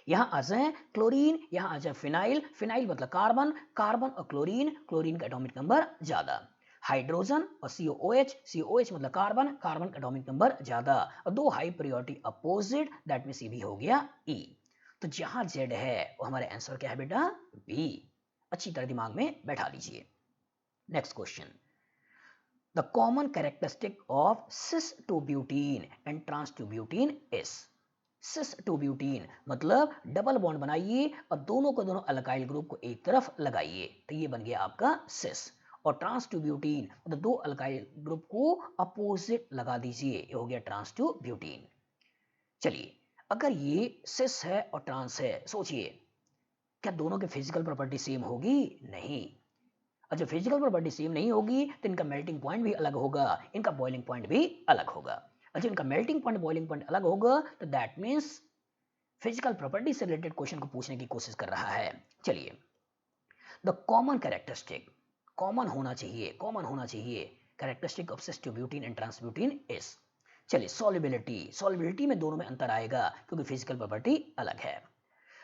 यहाँ आ जाए क्लोरीन, यहाँ आ जाए फिनाइल, फिनाइल मतलब कार्बन, कार्बन और क्लोरीन, क्लोरीन का एटॉमिक नंबर ज्यादा। हाइड्रोजन और COOH, COOH मतलब कार्बन, कार्बन का एटॉमिक नंबर ज्यादा, और दो high priority opposite, that means ये भी हो गया E। तो जहां Z है वो हमारे आंसर क्या है बेटा, B। अच्छी तरह दिमाग में बैठा लीजिए। Next question, the common characteristic of cis two butene and trans two butene is, cis two butene मतलब डबल बॉन्ड बनाइए और दोनों को दोनों अल्काइल ग्रुप को एक तरफ लगाइए, तो ये बन गया आपका सिस। और ट्रांस टू ब्यूटीन मतलब दो अल्काइल ग्रुप को अपोजिट लगा दीजिए, ये हो गया ट्रांस टू ब्यूटीन। चलिए अगर ये सिस है और ट्रांस है, सोचिए क्या दोनों के फिजिकल प्रॉपर्टी सेम होगी, नहीं। और जब फिजिकल प्रॉपर्टी सेम नहीं होगी तो इनका मेल्टिंग पॉइंट भी अलग होगा, इनका बॉइलिंग पॉइंट भी अलग होगा। और जब इनका मेल्टिंग पॉइंट बॉइलिंग पॉइंट अलग होगा तो दैट मींस फिजिकल प्रॉपर्टी से रिलेटेड क्वेश्चन को पूछने की कोशिश कर रहा है। चलिए द कॉमन कैरेक्टरिस्टिक, कॉमन होना चाहिए characteristic of cis two butene and trans butene is, चलिए सॉल्युबिलिटी, सॉल्युबिलिटी में दोनों में अंतर आएगा क्योंकि फिजिकल प्रॉपर्टी अलग है।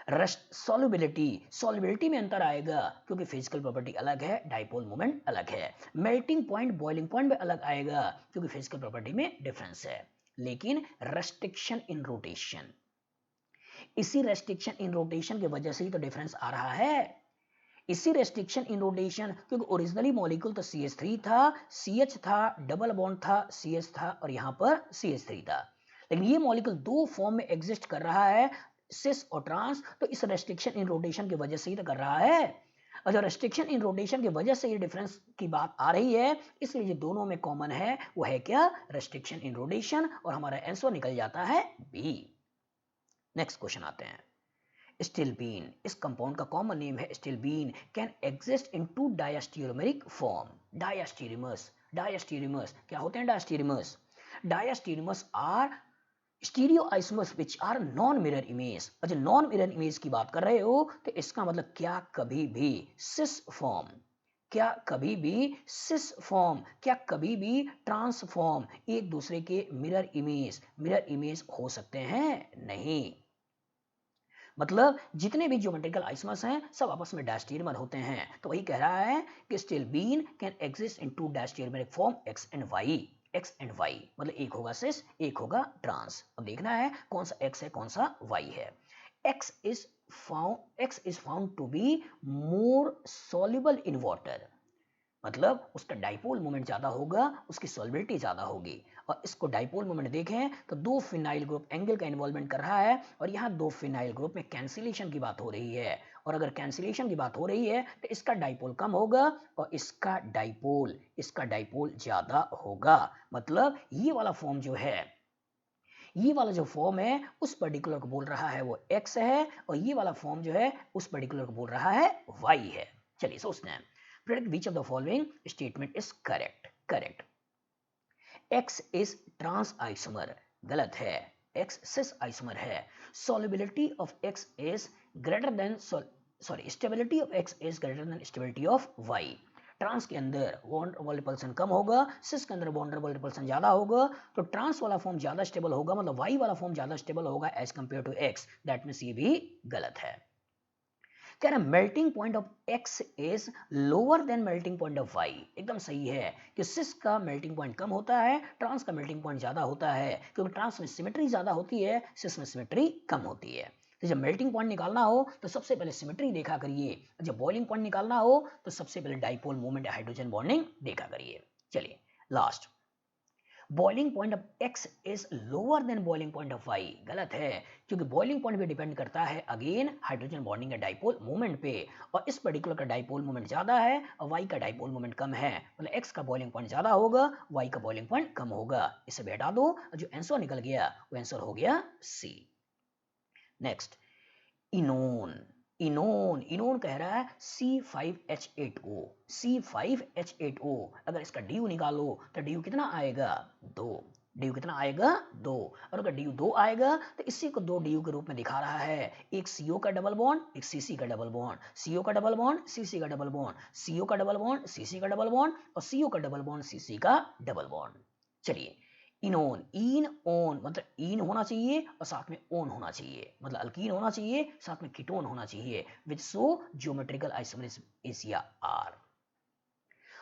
रस्ट सॉल्युबिलिटी, सॉल्युबिलिटी में अंतर आएगा क्योंकि फिजिकल प्रॉपर्टी अलग है, डाइपोल मोमेंट अलग है। मेल्टिंग पॉइंट बॉइलिंग पॉइंट में अलग आएगा क्योंकि फिजिकल प्रॉपर्टी में डिफरेंस है। लेकिन रेस्ट्रिक्शन इन रोटेशन, इसी रेस्ट्रिक्शन इन रोटेशन की वजह से ही तो डिफरेंस आ रहा है। इसी रेस्ट्रिक्शन इन रोटेशन, क्योंकि ओरिजिनली मॉलिक्यूल तो CH3 था, CH था, डबल बॉन्ड था, CH था, और यहां पर CH3 था, लेकिन ये मॉलिक्यूल दो फॉर्म में एग्जिस्ट कर रहा है, सिस और ट्रांस, तो इस रेस्ट्रिक्शन इन रोटेशन की वजह से ही तो कर रहा है। और जो रेस्ट्रिक्शन इन रोटेशन की वजह से ये डिफरेंस की बात आ रही है, इसलिए जो दोनों में कॉमन है वो है क्या, रेस्ट्रिक्शन इन रोटेशन, और हमारा आंसर निकल जाता है बी। नेक्स्ट क्वेश्चन आते हैं, स्टिल्बीन, इस कंपाउंड का कॉमन नेम है stilbene, can exist in two diastereomeric form. Diastereomers, diastereomers क्या होते हैं, diastereomers, diastereomers are stereoisomers which are non mirror image. अच्छा नॉन मिरर इमेज की बात कर रहे हो तो इसका मतलब क्या कभी भी सिस फॉर्म, क्या कभी भी सिस फॉर्म, क्या कभी भी ट्रांसफॉर्म एक दूसरे के मिरर इमेज हो सकते हैं, नहीं। मतलब जितने भी ज्योमेट्रिकल आइसोमर्स हैं सब आपस में डायस्टेरियोमर होते हैं, तो वही कह रहा है कि stilbene can exist in two diastereomeric form X and Y, मतलब एक होगा सिस एक होगा ट्रांस। अब देखना है कौन सा एक्स है कौन सा वाई है। X is found to be more soluble in water, मतलब उसका डाइपोल मोमेंट ज्यादा होगा, उसकी सॉल्युबिलिटी ज्यादा होगी। और इसको डाइपोल मोमेंट देखें तो दो फिनाइल ग्रुप एंगल का इन्वॉल्वमेंट कर रहा है, और यहाँ दो फिनाइल ग्रुप में कैंसिलेशन की बात हो रही है, और अगर कैंसिलेशन की बात हो रही है तो इसका डाइपोल कम होगा और इसका डाइपोल ज्यादा होगा। मतलब ये वाला फॉर्म जो है, ये वाला जो फॉर्म है उस पर्टिकुलर को बोल रहा है वो एक्स है, और ये वाला फॉर्म जो है उस पर्टिकुलर को बोल रहा है वाई है। चलिए सोचते हैं, predict which of the following statement is correct। X is trans isomer, गलत है, X cis isomer है। Solubility of X is greater than stability of X is greater than stability of Y। Trans के अंदर वॉन्डरबल repulsion कम होगा, सिस के अंदर वॉन्डरबल repulsion ज्यादा होगा, तो ट्रांस वाला फॉर्म ज्यादा स्टेबल होगा, मतलब वाई वाला फॉर्म ज्यादा स्टेबल होगा as compare to X, that means ये भी गलत है। कह रहा है melting point of X is lower than melting point of Y। एकदम सही है कि सिस का मेल्टिंग पॉइंट कम होता है, ट्रांस का मेल्टिंग पॉइंट ज्यादा होता है, क्योंकि ट्रांस में सिमेट्री ज्यादा होती है, सिस में सिमेट्री कम होती है। तो जब मेल्टिंग पॉइंट निकालना हो तो सबसे पहले सिमेट्री देखा करिए, जब बॉइलिंग पॉइंट निकालना हो तो सबसे पहले डाइपोल मोमेंट या हाइड्रोजन बॉन्डिंग देखा करिए। चलिए last, boiling point of X is lower then boiling point of Y। गलत है, क्योंकि बॉइलिंग पॉइंट भी डिपेंड करता है अगेन हाइड्रोजन बॉन्डिंग या डाइपोल मोमेंट पे, और इस पर्टिकुलर का डाइपोल मोमेंट ज्यादा है और Y का डाइपोल मोमेंट कम है, मतलब X का बॉइलिंग पॉइंट ज्यादा होगा, Y का बॉइलिंग पॉइंट कम होगा। इसे भी हटा दो, जो आंसर निकल गया वो आंसर हो गया C। नेक्स्ट, इनोन। इनोन कह रहा है C5H8O। C5H8O, अगर इसका DU निकालो तो DU कितना आएगा? 2। DU कितना आएगा? 2। और अगर DU 2 आएगा तो इसी को 2 DU के रूप में दिखा रहा है, एक CO का डबल बॉन्ड, एक CC का डबल बॉन्ड, CO का डबल बॉन्ड, CC का डबल बॉन्ड, CO का डबल बॉन्ड, CC का डबल बॉन्ड, और CO का डबल बॉन्ड, CC का डबल बॉन्ड। चलिए, इनोन, इन ओन मतलब इन होना चाहिए और साथ में ओन होना चाहिए, मतलब अल्कीन होना चाहिए, साथ में कीटोन होना चाहिए, which show geometrical isomerism is या आर।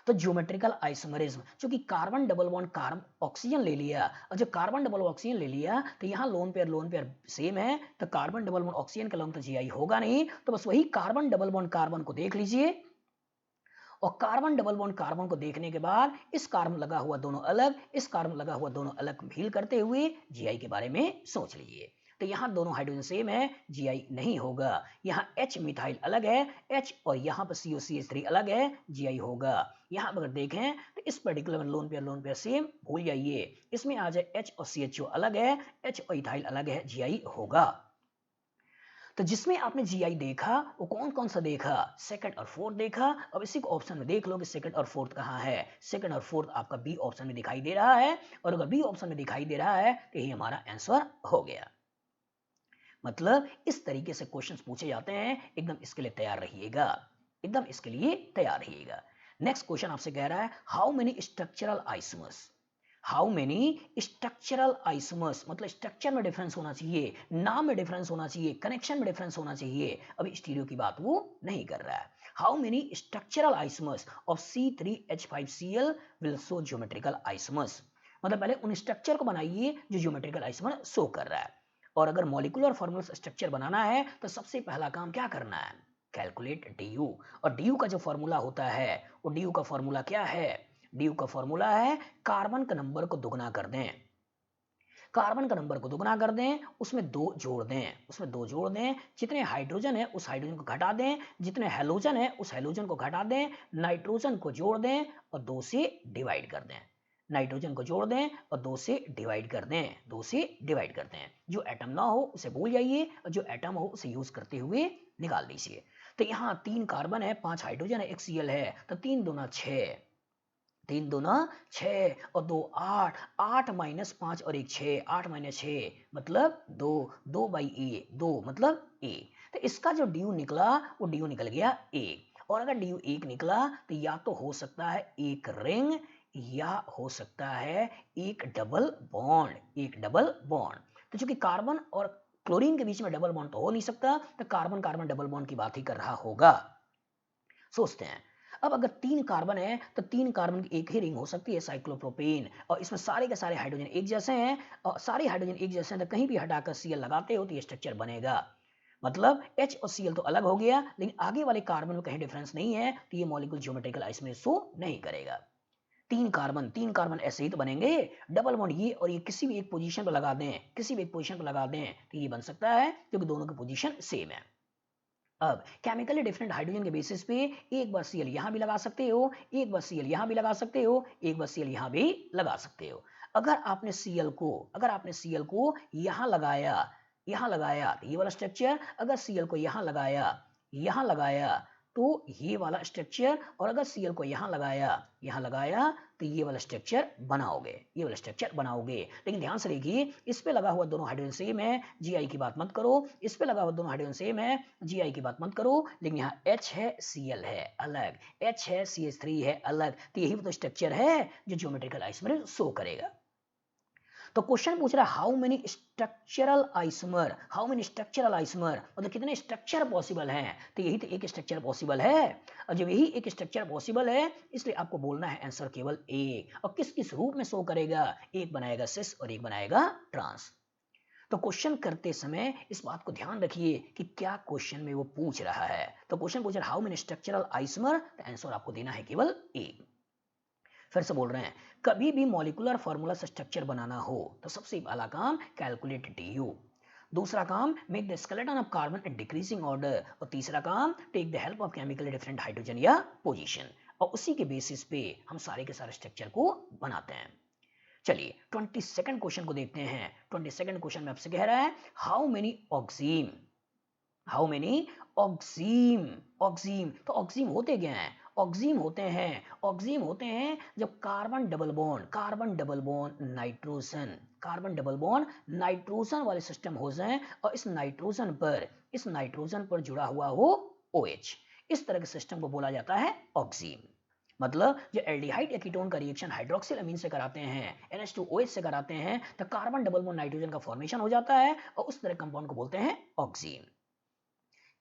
तो ज्योमेट्रिकल आइसोमरिज्म, चूंकि carbon double bond carbon oxygen ले लिया, और जब कार्बन डबल ऑक्सीजन ले लिया तो यहाँ लोन पेयर सेम है, तो कार्बन डबल बॉन्ड ऑक्सीजन का लोन तो जीआई होगा नहीं, तो बस वही कार्बन डबल बॉन्ड कार्बन को देख लीजिए, और कार्बन डबल बॉन्ड कार्बन को देखने के बाद इस कार्बन लगा हुआ दोनों अलग, इस कार्बन लगा हुआ दोनों अलग फील करते हुए जीआई के बारे में सोच लीजिए। तो यहाँ दोनों हाइड्रोजन सेम है, जीआई नहीं होगा। यहाँ H मिथाइल अलग है, H, और यहाँ पर COCH3 अलग है, जीआई होगा। यहाँ अगर देखें तो इस पर्टिकुलर में लोन पेयर सेम, भूल जाइए, इसमें आ जाए H और CHO अलग है, H और इथाइल अलग है, जीआई होगा। तो जिसमें आपने जीआई देखा वो कौन कौन सा देखा? सेकंड और फोर्थ देखा। अब इसी को ऑप्शन में देख लो कि सेकंड और फोर्थ कहाँ है। सेकंड और फोर्थ आपका बी ऑप्शन में दिखाई दे रहा है, और अगर बी ऑप्शन में दिखाई दे रहा है तो यही हमारा आंसर हो गया। मतलब इस तरीके से क्वेश्चंस पूछे जाते हैं, एकदम इसके लिए तैयार रहिएगा, एकदम इसके लिए तैयार रहिएगा। नेक्स्ट क्वेश्चन आपसे कह रहा है how many structural isomers, how many structural isomers, मतलब स्ट्रक्चर में डिफरेंस होना चाहिए, नाम में डिफरेंस होना चाहिए, कनेक्शन में डिफरेंस होना चाहिए। अभी स्टीरियो की बात वो नहीं कर रहा है। How many structural isomers of C3H5Cl will show geometrical isomers, मतलब पहले उन स्ट्रक्चर को बनाइए जो ज्योमेट्रिकल आइसोमर शो कर रहा है, और अगर मॉलिक्यूलर फॉर्मूला स्ट्रक्चर बनाना है तो सबसे पहला काम क्या करना है? Calculate DU। और DU का जो फॉर्मूला होता है वो DU का फॉर्मूला क्या है? DU का फॉर्मूला है कार्बन का नंबर को दुगना कर दें, कार्बन का नंबर को दुगना कर दें, उसमें 2 जोड़ दें, उसमें 2 जोड़ दें, जितने हाइड्रोजन है उस हाइड्रोजन को घटा दें, जितने हेलोजन है उस हेलोजन को घटा दें, नाइट्रोजन को जोड़ दें और 2 से डिवाइड कर दें, नाइट्रोजन को जोड़ दें और 2 से डिवाइड कर दें, 2 से डिवाइड कर दें। जो एटम ना हो उसे भूल जाइए, और जो एटम हो उसे यूज करते हुए निकाल दीजिए। तो यहाँ 3 कार्बन है, 5 हाइड्रोजन है, 1 Cl है, तो 3 दूना 6, 3 दूना 6 और 2 8, 8 माइनस 5 और 1 6, 8 माइनस 6 मतलब 2, 2 बाई ए, 2 मतलब ए। तो इसका जो ड्यू निकला वो ड्यू निकल गया 1, और अगर ड्यू 1 निकला तो या तो हो सकता है एक रिंग, या हो सकता है एक डबल बॉन्ड, एक डबल बॉन्ड। तो चूंकि कार्बन और क्लोरीन के बीच में डबल बॉन्ड तो हो नहीं सकता, तो कार्बन कार्बन डबल बॉन्ड की बात ही कर रहा होगा। सोचते हैं, अब अगर 3 कार्बन है तो 3 कार्बन की एक ही रिंग हो सकती है, साइक्लोप्रोपेन, और इसमें सारे के सारे हाइड्रोजन एक जैसे हैं, और सारे हाइड्रोजन एक जैसे हैं, तो कहीं भी हटाकर Cl लगाते हो तो ये स्ट्रक्चर बनेगा। मतलब H और Cl तो अलग हो गया, लेकिन आगे वाले कार्बन में कहीं डिफरेंस नहीं है, तो ये मॉलिक्यूल ज्योमेट्रिकल आइसोमर शो नहीं करेगा। 3 कार्बन ऐसे ही तो बनेंगे, डबल बॉन्ड ये और ये किसी भी एक पोजीशन पर लगा दें, किसी भी एक पोजीशन पर लगा दें तो ये बन सकता है, क्योंकि दोनों की पोजीशन सेम है। अब केमिकली डिफरेंट हाइड्रोजन के बेसिस पे एक बार Cl यहां भी लगा सकते हो, एक बार Cl यहां भी लगा सकते हो, एक बार Cl यहां भी लगा सकते हो। अगर आपने Cl को यहां लगाया, यहां लगाया तो ये वाला स्ट्रक्चर, अगर Cl को यहां लगाया तो ये वाला स्ट्रक्चर, और अगर Cl को यहां लगाया तो ये वाला स्ट्रक्चर बनाओगे, ये वाला स्ट्रक्चर बनाओगे। लेकिन ध्यान से देखिए, इस पे लगा हुआ दोनों हाइड्रोजन सेम है, जीआई की बात मत करो, इस पे लगा हुआ दोनों हाइड्रोजन सेम है, जीआई की बात मत करो, लेकिन यहाँ H है Cl है अलग, H है CH3 है अलग, तो यही तो स्ट्रक्चर है जो ज्योमेट्रिकल आइसोमर शो करेगा। तो क्वेश्चन पूछ रहा है how many structural isomer, how many structural isomer मतलब कितने स्ट्रक्चर पॉसिबल हैं। तो यही तो एक स्ट्रक्चर पॉसिबल है, और जब यही एक स्ट्रक्चर पॉसिबल है इसलिए आपको बोलना है आंसर केवल एक। और किस किस रूप में शो करेगा, एक बनाएगा सिस और एक बनाएगा ट्रांस। तो क्वेश्चन करते समय इस बात को ध्यान रखिए कि क्या क्वेश्चन में वो पूछ रहा है। तो क्वेश्चन पूछ रहा है हाउ मेनी स्ट्रक्चरल आइसोमर, तो आंसर आपको देना है केवल एक। फिर से बोल रहे हैं, कभी भी मॉलिक्यूलर फार्मूला से स्ट्रक्चर बनाना हो तो सबसे पहला काम कैलकुलेट DU, दूसरा काम make the skeleton of carbon in decreasing order, और तीसरा काम take the help of chemically different hydrogen या पोजीशन, और उसी के बेसिस पे हम सारे के सारे स्ट्रक्चर को बनाते हैं। चलिए 22 क्वेश्चन को देखते हैं। 22 क्वेश्चन में आपसे कह रहा है हाउ मेनी ऑक्सीम, हाउ मेनी ऑक्सीम, ऑक्सीम तो ऑक्सीम होते क्या हैं, ऑक्सीम होते हैं, ऑक्सीम होते हैं जब carbon double bond, carbon double bond nitrogen, carbon double bond nitrogen वाले सिस्टम हो जाएं और इस नाइट्रोजन पर, इस नाइट्रोजन पर जुड़ा हुआ हो OH, इस तरह के सिस्टम को बोला जाता है ऑक्सीम। मतलब जो एल्डिहाइड या कीटोन का रिएक्शन हाइड्रोक्सिल अमीन से कराते हैं, NH2OH से कराते हैं, तो कार्बन डबल बॉन्ड नाइट्रोजन का फॉर्मेशन हो जाता है और उस तरह कंपाउंड को बोलते हैं ऑक्सीम।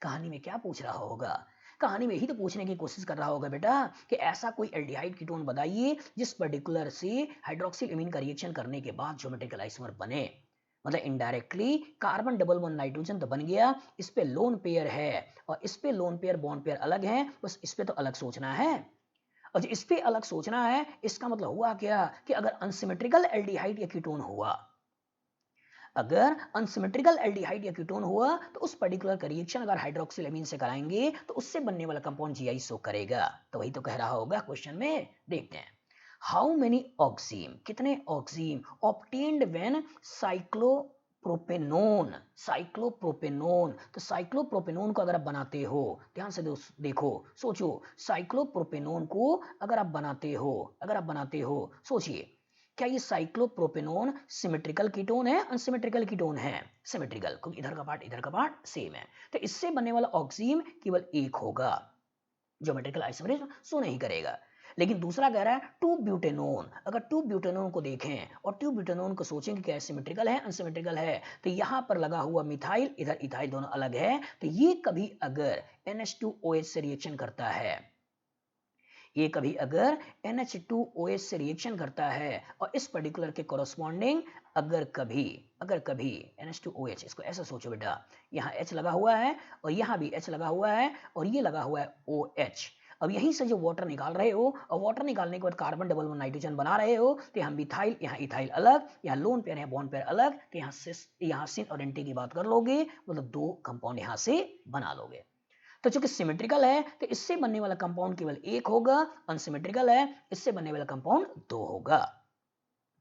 कहानी में क्या पूछ रहा होगा, कहानी में ही तो पूछने की कोशिश कर रहा होगा बेटा कि ऐसा कोई एल्डिहाइड कीटोन बताइए जिस पर्टिकुलर से हाइड्रोक्सिल अमीन का रिएक्शन करने के बाद ज्योमेट्रिकल आइसोमर बने। मतलब indirectly carbon double bond nitrogen तो बन गया, इस पे लोन पेयर है और इस पे लोन पेयर बॉन्ड पेयर अलग है, बस इस पे तो अलग सोचना है। और जो इस पे अलग सोचना है इसका मतलब हुआ क्या कि अगर अनसिमेट्रिकल एल्डिहाइड या कीटोन हुआ, अगर अनसिमेट्रिकल एल्डिहाइड या कीटोन हुआ तो उस पर्टिकुलर का रिएक्शन अगर हाइड्रोक्सिल अमीन से कराएंगे तो उससे बनने वाला कंपाउंड GI शो करेगा। तो वही तो कह रहा होगा क्वेश्चन में। देखते हैं हाउ मेनी ऑक्सीम, कितने ऑक्सीम ऑब्टेन्ड व्हेन साइक्लोप्रोपेनोन, साइक्लोप्रोपेनोन तो साइक्लोप्रोपेनोन को अगर आप बनाते हो, ध्यान से देखो सोचो, साइक्लोप्रोपेनोन को अगर आप बनाते हो, अगर आप बनाते हो सोचिए क्या ये साइक्लोप्रोपेनोन सिमेट्रिकल कीटोन है, अनसिमेट्रिकल कीटोन है, सिमेट्रिकल, क्योंकि इधर का पार्ट सेम है। तो इससे बनने वाला ऑक्सीम केवल एक होगा, ज्योमेट्रिकल आइसोमरेज शो नहीं करेगा। लेकिन दूसरा कह रहा है 2 ब्यूटेनोन, अगर 2 ब्यूटेनोन को देखें और 2 ब्यूटेनोन को सोचें कि क्या सिमेट्रिकल है अनसिमेट्रिकल है, तो यहां पर लगा हुआ मिथाइल, इधर इथाइल, दोनों अलग है, तो ये कभी अगर NH2OH से रिएक्शन करता है, ये कभी अगर NH2OH से रिएक्शन करता है और इस पर्टिकुलर के कोरोस्पॉन्डिंग अगर कभी NH2OH, इसको ऐसा सोचो बेटा, यहाँ H लगा हुआ है और यहाँ भी H लगा हुआ है और ये लगा हुआ है OH। अब यहीं से जो वाटर निकाल रहे हो और वाटर निकालने के बाद कार्बन डबल बॉन्ड नाइट्रोजन बना रहे हो, तो यहाँ मिथाइल, यहाँ इथाइल अलग, यहाँ लोन पेयर है बॉन्ड पेयर अलग, तो यहाँ सिन और एंटी की बात कर लोगे, मतलब 2 कंपाउंड यहाँ से बना लोगे। तो चूंकि सिमेट्रिकल है तो इससे बनने वाला कंपाउंड केवल एक होगा, अनसिमेट्रिकल है इससे बनने वाला कंपाउंड 2 होगा।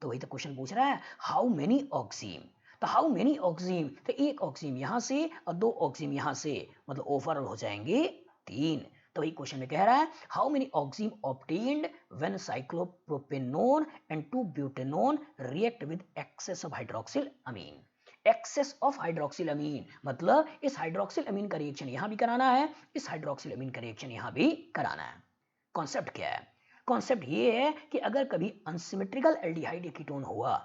तो वही तो क्वेश्चन पूछ रहा है हाउ मेनी ऑक्सीम, तो हाउ मेनी ऑक्सीम तो एक ऑक्सीम यहां से और 2 ऑक्सीम यहां से, मतलब ओवरऑल हो जाएंगे 3। तो वही क्वेश्चन में कह रहा है how many oxime obtained when cyclopropanone and 2 butanone react with excess of hydroxyl amine. Excess of hydroxyl amine मतलब इस हाइड्रोक्सिल अमीन का रिएक्शन यहां भी कराना है, इस हाइड्रोक्सिल अमीन का रिएक्शन यहां भी कराना है। कॉन्सेप्ट क्या है, कॉन्सेप्ट ये है कि अगर कभी अनसिमेट्रिकल एल्डिहाइड या कीटोन हुआ,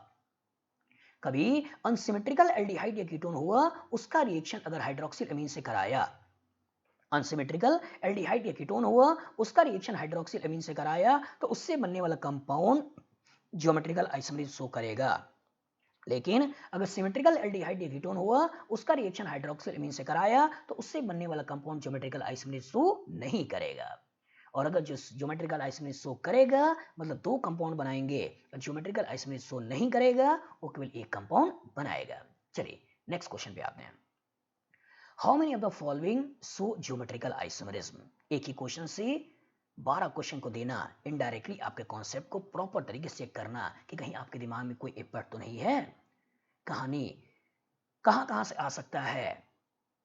कभी अनसिमेट्रिकल एल्डिहाइड या कीटोन हुआ, उसका रिएक्शन अगर हाइड्रोक्सिल अमीन से कराया, अनसिमेट्रिकल एल्डिहाइड या कीटोन हुआ, उसका रिएक्शन हाइड्रोक्सिल अमीन से कराया, तो उससे बनने वाला कंपाउंड ज्योमेट्रिकल आइसोमरेज शो करेगा। लेकिन अगर सिमेट्रिकल एल्डिहाइड या कीटोन हुआ, उसका रिएक्शन हाइड्रोक्सिल अमीन से कराया, तो उससे बनने वाला कंपाउंड ज्योमेट्रिकल आइसोमरेज शो नहीं करेगा। और अगर जो ज्योमेट्रिकल आइसोमरेज शो करेगा, मतलब 2 कंपाउंड बनाएंगे, और ज्योमेट्रिकल आइसोमरेज शो नहीं करेगा, वो केवल एक कंपाउंड बनाएगा। चलिए नेक्स्ट क्वेश्चन पे आते हैं। How many of the following show geometrical isomerism. एक ही क्वेश्चन से 12 क्वेश्चन को देना, इनडायरेक्टली आपके कॉन्सेप्ट को प्रॉपर तरीके से चेक करना कि कहीं आपके दिमाग में कोई इफेक्ट तो नहीं है। कहानी कहां से आ सकता है,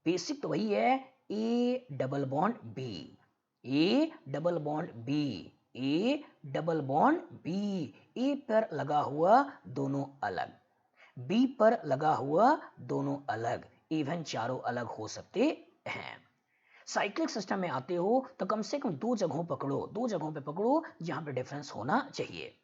बेसिक तो वही है, A double bond B, A double bond B, A double bond B, A पर लगा हुआ दोनों अलग, बी पर लगा हुआ दोनों अलग, इवन चारों अलग हो सकते हैं। साइक्लिक सिस्टम में आते हो तो कम से कम 2 जगहों पे पकड़ो जहां पे डिफरेंस होना चाहिए।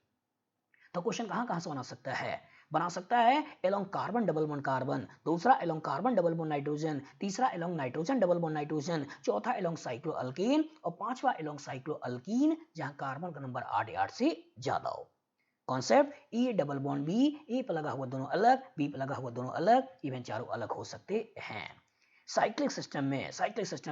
तो क्वेश्चन कहां से बना सकता है, बना सकता है along carbon double bond carbon, दूसरा along carbon double bond nitrogen, तीसरा along nitrogen double bond nitrogen, चौथा एलोंग साइक्लोअल्केन और पांचवा एलोंग साइक्लोअल्कीन जहां कार्बन का नंबर 8 से ज्यादा हो। Concept A double bond B, A पर लगा हुआ दोनों अलग, बी पर लगा हुआ दोनों अलग, इवन चारों अलग हो सकते हैं। साइक्लिक सिस्टम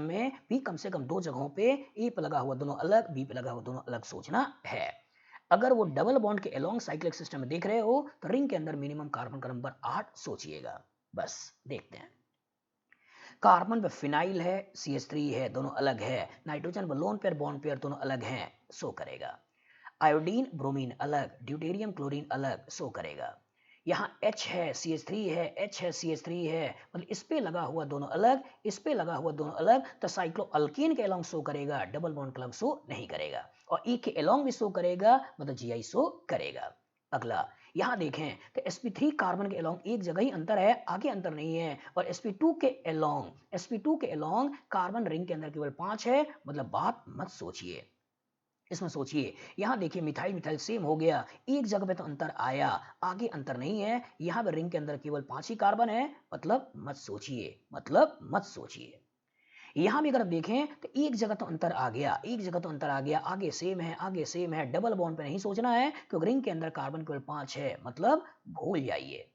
में भी कम से कम दो जगहों पे ए पर लगा हुआ दोनों अलग, बी पर लगा हुआ दोनों अलग सोचना है। अगर वो डबल बॉन्ड के अलोंग साइक्लिक सिस्टम में देख रहे हो तो रिंग के अंदर मिनिमम कार्बन का नंबर 8 सोचिएगा। बस देखते हैं। कार्बन पे फिनाइल है, CH3 है, दोनों अलग है। नाइट्रोजन पर लोन पेयर बॉन्ड पेयर दोनों अलग हैं, सो करेगा। आयोडीन ब्रोमीन अलग, ड्यूटेरियम क्लोरीन अलग, सो करेगा। यहाँ H है, CH3 है, H है, CH3 है, मतलब इस पे लगा हुआ दोनों अलग, इस पे लगा हुआ दोनों अलग, तो साइक्लोअल्केन के अलोंग शो करेगा, डबल बॉन्ड के अलोंग शो नहीं करेगा। और E के अलोंग भी शो करेगा, मतलब GI शो करेगा। अगला यहाँ देखें तो sp3 कार्बन के अलोंग एक जगह ही अंतर है, आगे अंतर नहीं है। और sp2 के अलोंग कार्बन रिंग के अंदर केवल 5 है, मतलब बात मत सोचिए। इसमें सोचिए, यहाँ देखिए मिथाइल मिथाइल सेम हो गया, एक जगह पे तो अंतर आया, आगे अंतर नहीं है। यहाँ पे रिंग के अंदर केवल 5 ही कार्बन है, मतलब मत सोचिए। यहाँ भी अगर देखें तो एक जगह तो अंतर आ गया, आगे सेम है, डबल बॉन्ड पे नहीं सोचना है क्योंकि रिंग के अंदर कार्बन केवल 5 है, मतलब भूल जाइए।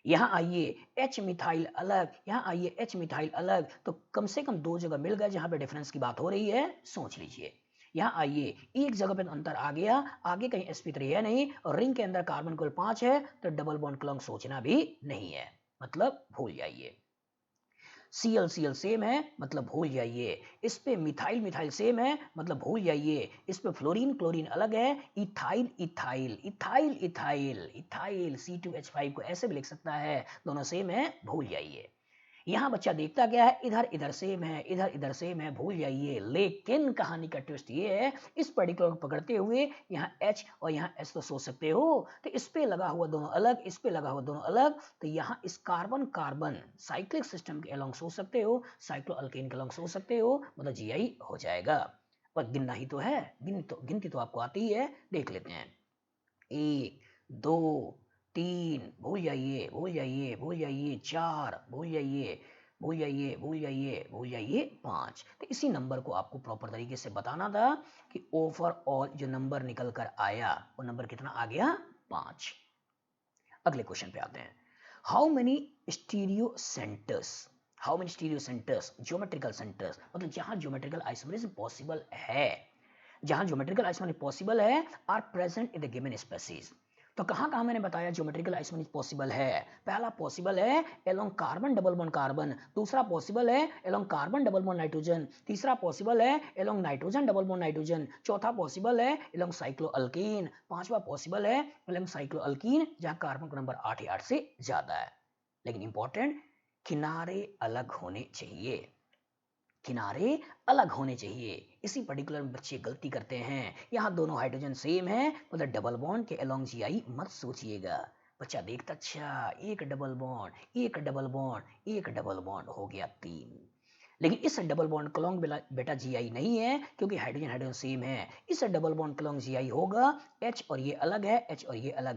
यहाँ आइए H मिथाइल अलग, यहाँ आइए H मिथाइल अलग, तो कम से कम दो जगह मिल गए जहां पे डिफरेंस की बात हो रही है, सोच लीजिए। यहाँ आइए एक जगह पे तो अंतर आ गया, आगे कहीं sp3 है नहीं और रिंग के अंदर कार्बन कुल 5 है, तो डबल बॉन्ड क्लॉन्ग सोचना भी नहीं है, मतलब भूल जाइए। Cl सेम है, मतलब भूल जाइए। इस पे मिथाइल मिथाइल सेम है, मतलब भूल जाइए। इस पे फ्लोरीन क्लोरीन अलग है। इथाइल C2H5 को ऐसे भी लिख सकता है, दोनों सेम है, भूल जाइए। यहाँ बच्चा देखता क्या है, इधर इधर सेम है, भूल जाइए। लेकिन कहानी का ट्विस्ट ये है, इस पर्टिकुलर को पकड़ते हुए यहाँ H और यहाँ S तो सोच सकते हो, तो इस पे लगा हुआ दोनों अलग, इस पे लगा हुआ दोनों अलग, तो यहाँ इस कार्बन कार्बन साइक्लिक सिस्टम के अलोंग सोच सकते हो, साइक्लोअल्केन के अलोंग सोच सकते हो, मतलब GI हो जाएगा। पर गिनना ही तो है, गिनती तो आपको आती ही है, देख लेते हैं। 1 2 3 भूल जाइए, 4 भूल जाइए 5। तो इसी नंबर को आपको प्रॉपर तरीके से बताना था कि ओवरऑल जो नंबर निकल कर आया वो नंबर कितना आ गया, 5। अगले क्वेश्चन पे आते हैं। How many stereo centres geometrical centres, मतलब जहां ज्योमेट्रिकल आइसोमरिज्म पॉसिबल है, are present in the given species. तो कहां मैंने बताया ज्योमेट्रिकल आइसोमरिज्म पॉसिबल है। पहला पॉसिबल है along carbon double bond carbon, दूसरा पॉसिबल है along carbon double bond nitrogen, तीसरा पॉसिबल है along nitrogen double bond nitrogen, चौथा पॉसिबल है एलोंग साइक्लोअल्केन, पांचवा पॉसिबल है एलोंग साइक्लोअल्कीन जहां कार्बन का नंबर 8 से ज्यादा है। लेकिन इंपॉर्टेंट, किनारे अलग होने चाहिए। इसी पर्टिकुलर में बच्चे गलती करते हैं। यहाँ दोनों हाइड्रोजन सेम है, मतलब डबल बॉन्ड के अलोंग GI मत सोचिएगा। बच्चा देखता, अच्छा एक डबल बॉन्ड हो गया 3। लेकिन इस डबल बॉन्ड क्लोंग बेटा GI नहीं है, क्योंकि हाइड्रोजन सेम है। इस डबल बॉन्ड क्लोंग GI होगा, H और ये अलग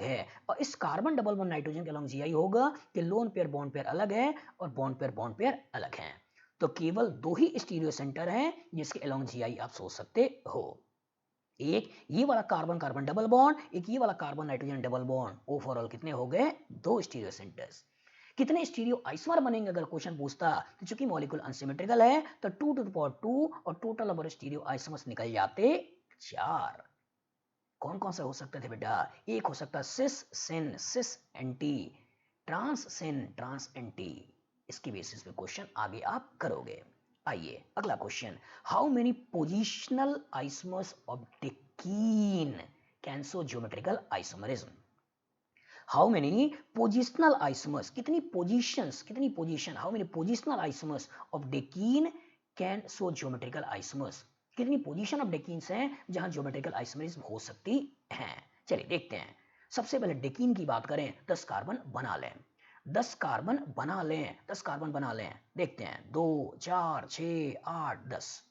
है, और इस कार्बन डबल बॉन्ड नाइट्रोजन के अलोंग GI होगा कि लोन पेयर बॉन्ड पेयर अलग है और बॉन्ड पेयर अलग है। तो केवल दो ही स्टीरियो सेंटर हैं जिसके अलोंग GI आप सोच सकते हो। एक ये वाला कार्बन कार्बन डबल बॉन्ड, एक ये वाला carbon nitrogen double bond. Overall कितने हो गए, 2 स्टीरियो सेंटर्स। कितने स्टीरियो आइसोमर बनेंगे अगर क्वेश्चन पूछता, तो चूंकि मॉलिक्यूल अनसिमेट्रिकल है तो 2 to the power 2 और टोटल नंबर स्टीरियो आइसोमर्स निकल जाते 4। कौन कौन सा हो सकते थे बेटा, एक हो सकता सिस एंटी, ट्रांस एंटी। इसकी बेसिस पे क्वेश्चन आगे आप करोगे। आइए अगला question, how many positional isomers of decene can show geometrical isomerism. How many positional isomers, कितनी position, how many positional isomers of decene can show geometrical isomers, कितनी position of decenes हैं जहां ज्योमेट्रिकल आइसोमरिज्म हो सकती हैं। चलिए देखते हैं। सबसे पहले डेकीन की बात करें, 10 कार्बन बना लें, 10 कार्बन बना लें। देखते हैं 2 4 6 8 10।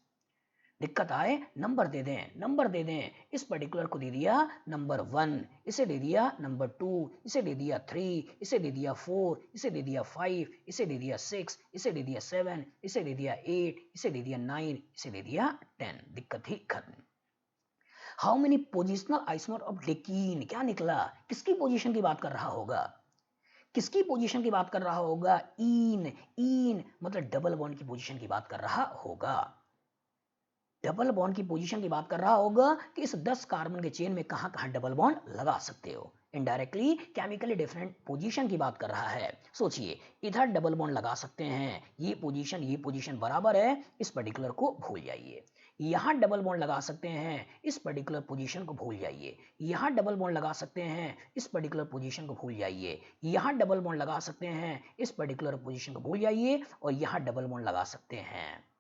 दिक्कत आए नंबर दे दें, नंबर दे दें। इस पर्टिकुलर को दे दिया नंबर 1, इसे दे दिया नंबर 2, इसे दे दिया 3, इसे दे दिया 4, इसे दे दिया 5, इसे दे दिया 6, इसे दे दिया 7, इसे दे दिया 8, इसे दे दिया 9, इसे दे दिया 10। दिक्कत ही खत्म। How many positional isomer of decene, क्या निकला? किसकी पोजीशन की बात कर रहा होगा? किसकी पोजीशन की बात कर रहा होगा? इन, इन मतलब डबल बॉन्ड की पोजीशन की बात कर रहा होगा। डबल बॉन्ड की पोजीशन की बात कर रहा होगा कि इस 10 कार्बन के चेन में कहां-कहां डबल बॉन्ड लगा सकते हो। इनडायरेक्टली केमिकली डिफरेंट पोजीशन की बात कर रहा है। सोचिए, इधर डबल बॉन्ड लगा सकते हैं, ये पोजीशन बराबर है, इस पर्टिकुलर को भूल जाइए। यहाँ डबल बॉन्ड लगा सकते हैं, इस पर्टिकुलर पोजीशन को भूल जाइए। यहाँ डबल बॉन्ड लगा सकते हैं, इस पर्टिकुलर पोजीशन को भूल जाइए। यहाँ डबल बॉन्ड लगा सकते हैं, इस पर्टिकुलर पोजीशन को भूल जाइए और यहाँ डबल बॉन्ड लगा सकते हैं,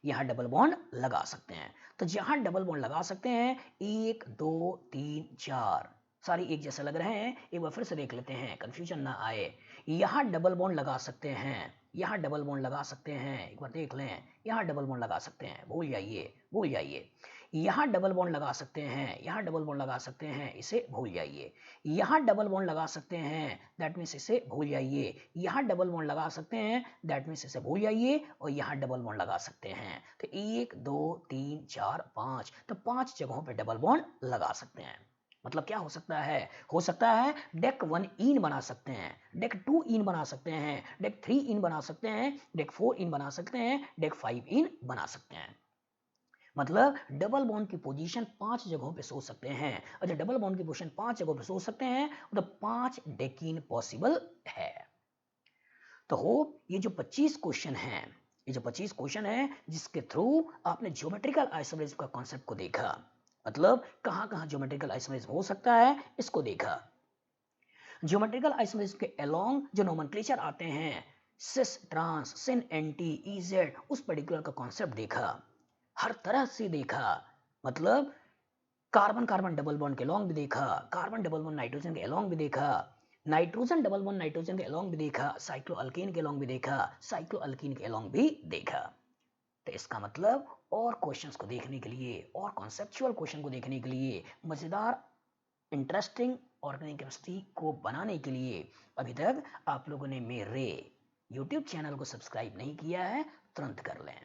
यहाँ डबल बॉन्ड लगा सकते हैं। तो जहां डबल बॉन्ड लगा सकते हैं 1 2 3 4 सारी एक जैसे लग रहे हैं। एक बार फिर से देख लेते हैं, कंफ्यूजन ना आए। यहाँ डबल बॉन्ड लगा सकते हैं, यहाँ डबल बॉन्ड लगा सकते हैं, एक बार देख लें। यहाँ डबल बॉन्ड लगा सकते हैं, भूल जाइए, भूल जाइए। यहाँ डबल बॉन्ड लगा सकते हैं, यहाँ डबल बॉन्ड लगा सकते हैं, इसे भूल जाइए। यहाँ डबल बॉन्ड लगा सकते हैं, दैट मीन्स इसे भूल जाइए। यहाँ डबल बॉन्ड लगा सकते हैं, दैट मीन्स इसे भूल जाइए और यहाँ डबल बॉन्ड लगा सकते हैं। तो 1 2 3 4 5, तो 5 जगहों पे डबल बॉन्ड लगा सकते हैं। मतलब क्या हो सकता है? हो सकता है डेक 1 इन बना सकते हैं, डेक 2 इन बना सकते हैं, डेक 3 इन बना सकते हैं, डेक 4 इन बना सकते हैं, डेक 5 इन बना सकते हैं। मतलब डबल बॉन्ड की पोजीशन 5 जगहों पे सोच सकते हैं और जब डबल बॉन्ड की पोजीशन 5 जगहों पे सोच सकते हैं तो 5 डेकीन पॉसिबल है। तो होप ये जो 25 क्वेश्चन हैं, ये जो 25 क्वेश्चन है जिसके थ्रू आपने ज्योमेट्रिकल आइसोमेरिज्म का कॉन्सेप्ट को देखा, मतलब कहां-कहां ज्योमेट्रिकल आइसोमेरिज्म हो सकता है इसको देखा। ज्योमेट्रिकल आइसोमेरिज्म के अलोंग जो नोमेनक्लेचर आते हैं, सिस ट्रांस, सिन एंटी, इजेड, उस पर्टिकुलर का कॉन्सेप्ट देखा, हर तरह से देखा। मतलब कार्बन कार्बन डबल बॉन्ड के अलोंग भी देखा, कार्बन डबल बॉन्ड नाइट्रोजन के अलोंग भी देखा, नाइट्रोजन डबल बॉन्ड नाइट्रोजन के अलोंग भी देखा, साइक्लोअल्केन के अलोंग भी देखा, साइक्लोअल्कीन के अलोंग भी देखा। तो इसका मतलब और क्वेश्चंस को देखने के लिए और कॉन्सेप्चुअल क्वेश्चन को देखने के लिए, मजेदार इंटरेस्टिंग ऑर्गेनिक केमिस्ट्री को बनाने के लिए अभी तक आप लोगों ने मेरे YouTube चैनल को सब्सक्राइब नहीं किया है, तुरंत कर लें,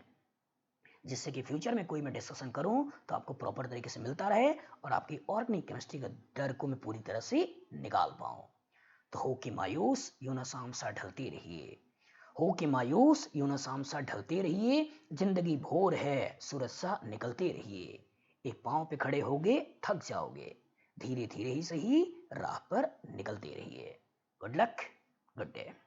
जिससे कि फ्यूचर में कोई मैं डिस्कशन करूं तो आपको प्रॉपर तरीके से मिलता रहे और आपकी ऑर्गेनिक केमिस्ट्री का डर को मैं पूरी तरह से निकाल पाऊं। तो हो कि मायूस यूं न शाम सा ढलती रहिए, हो कि मायूस यूं न शाम सा ढलते रहिए, जिंदगी भोर है सूरज सा निकलते रहिए। एक पांव पे खड़े होगे थक जाओगे, धीरे धीरे ही सही राह पर निकलते रहिए। Good luck, good day.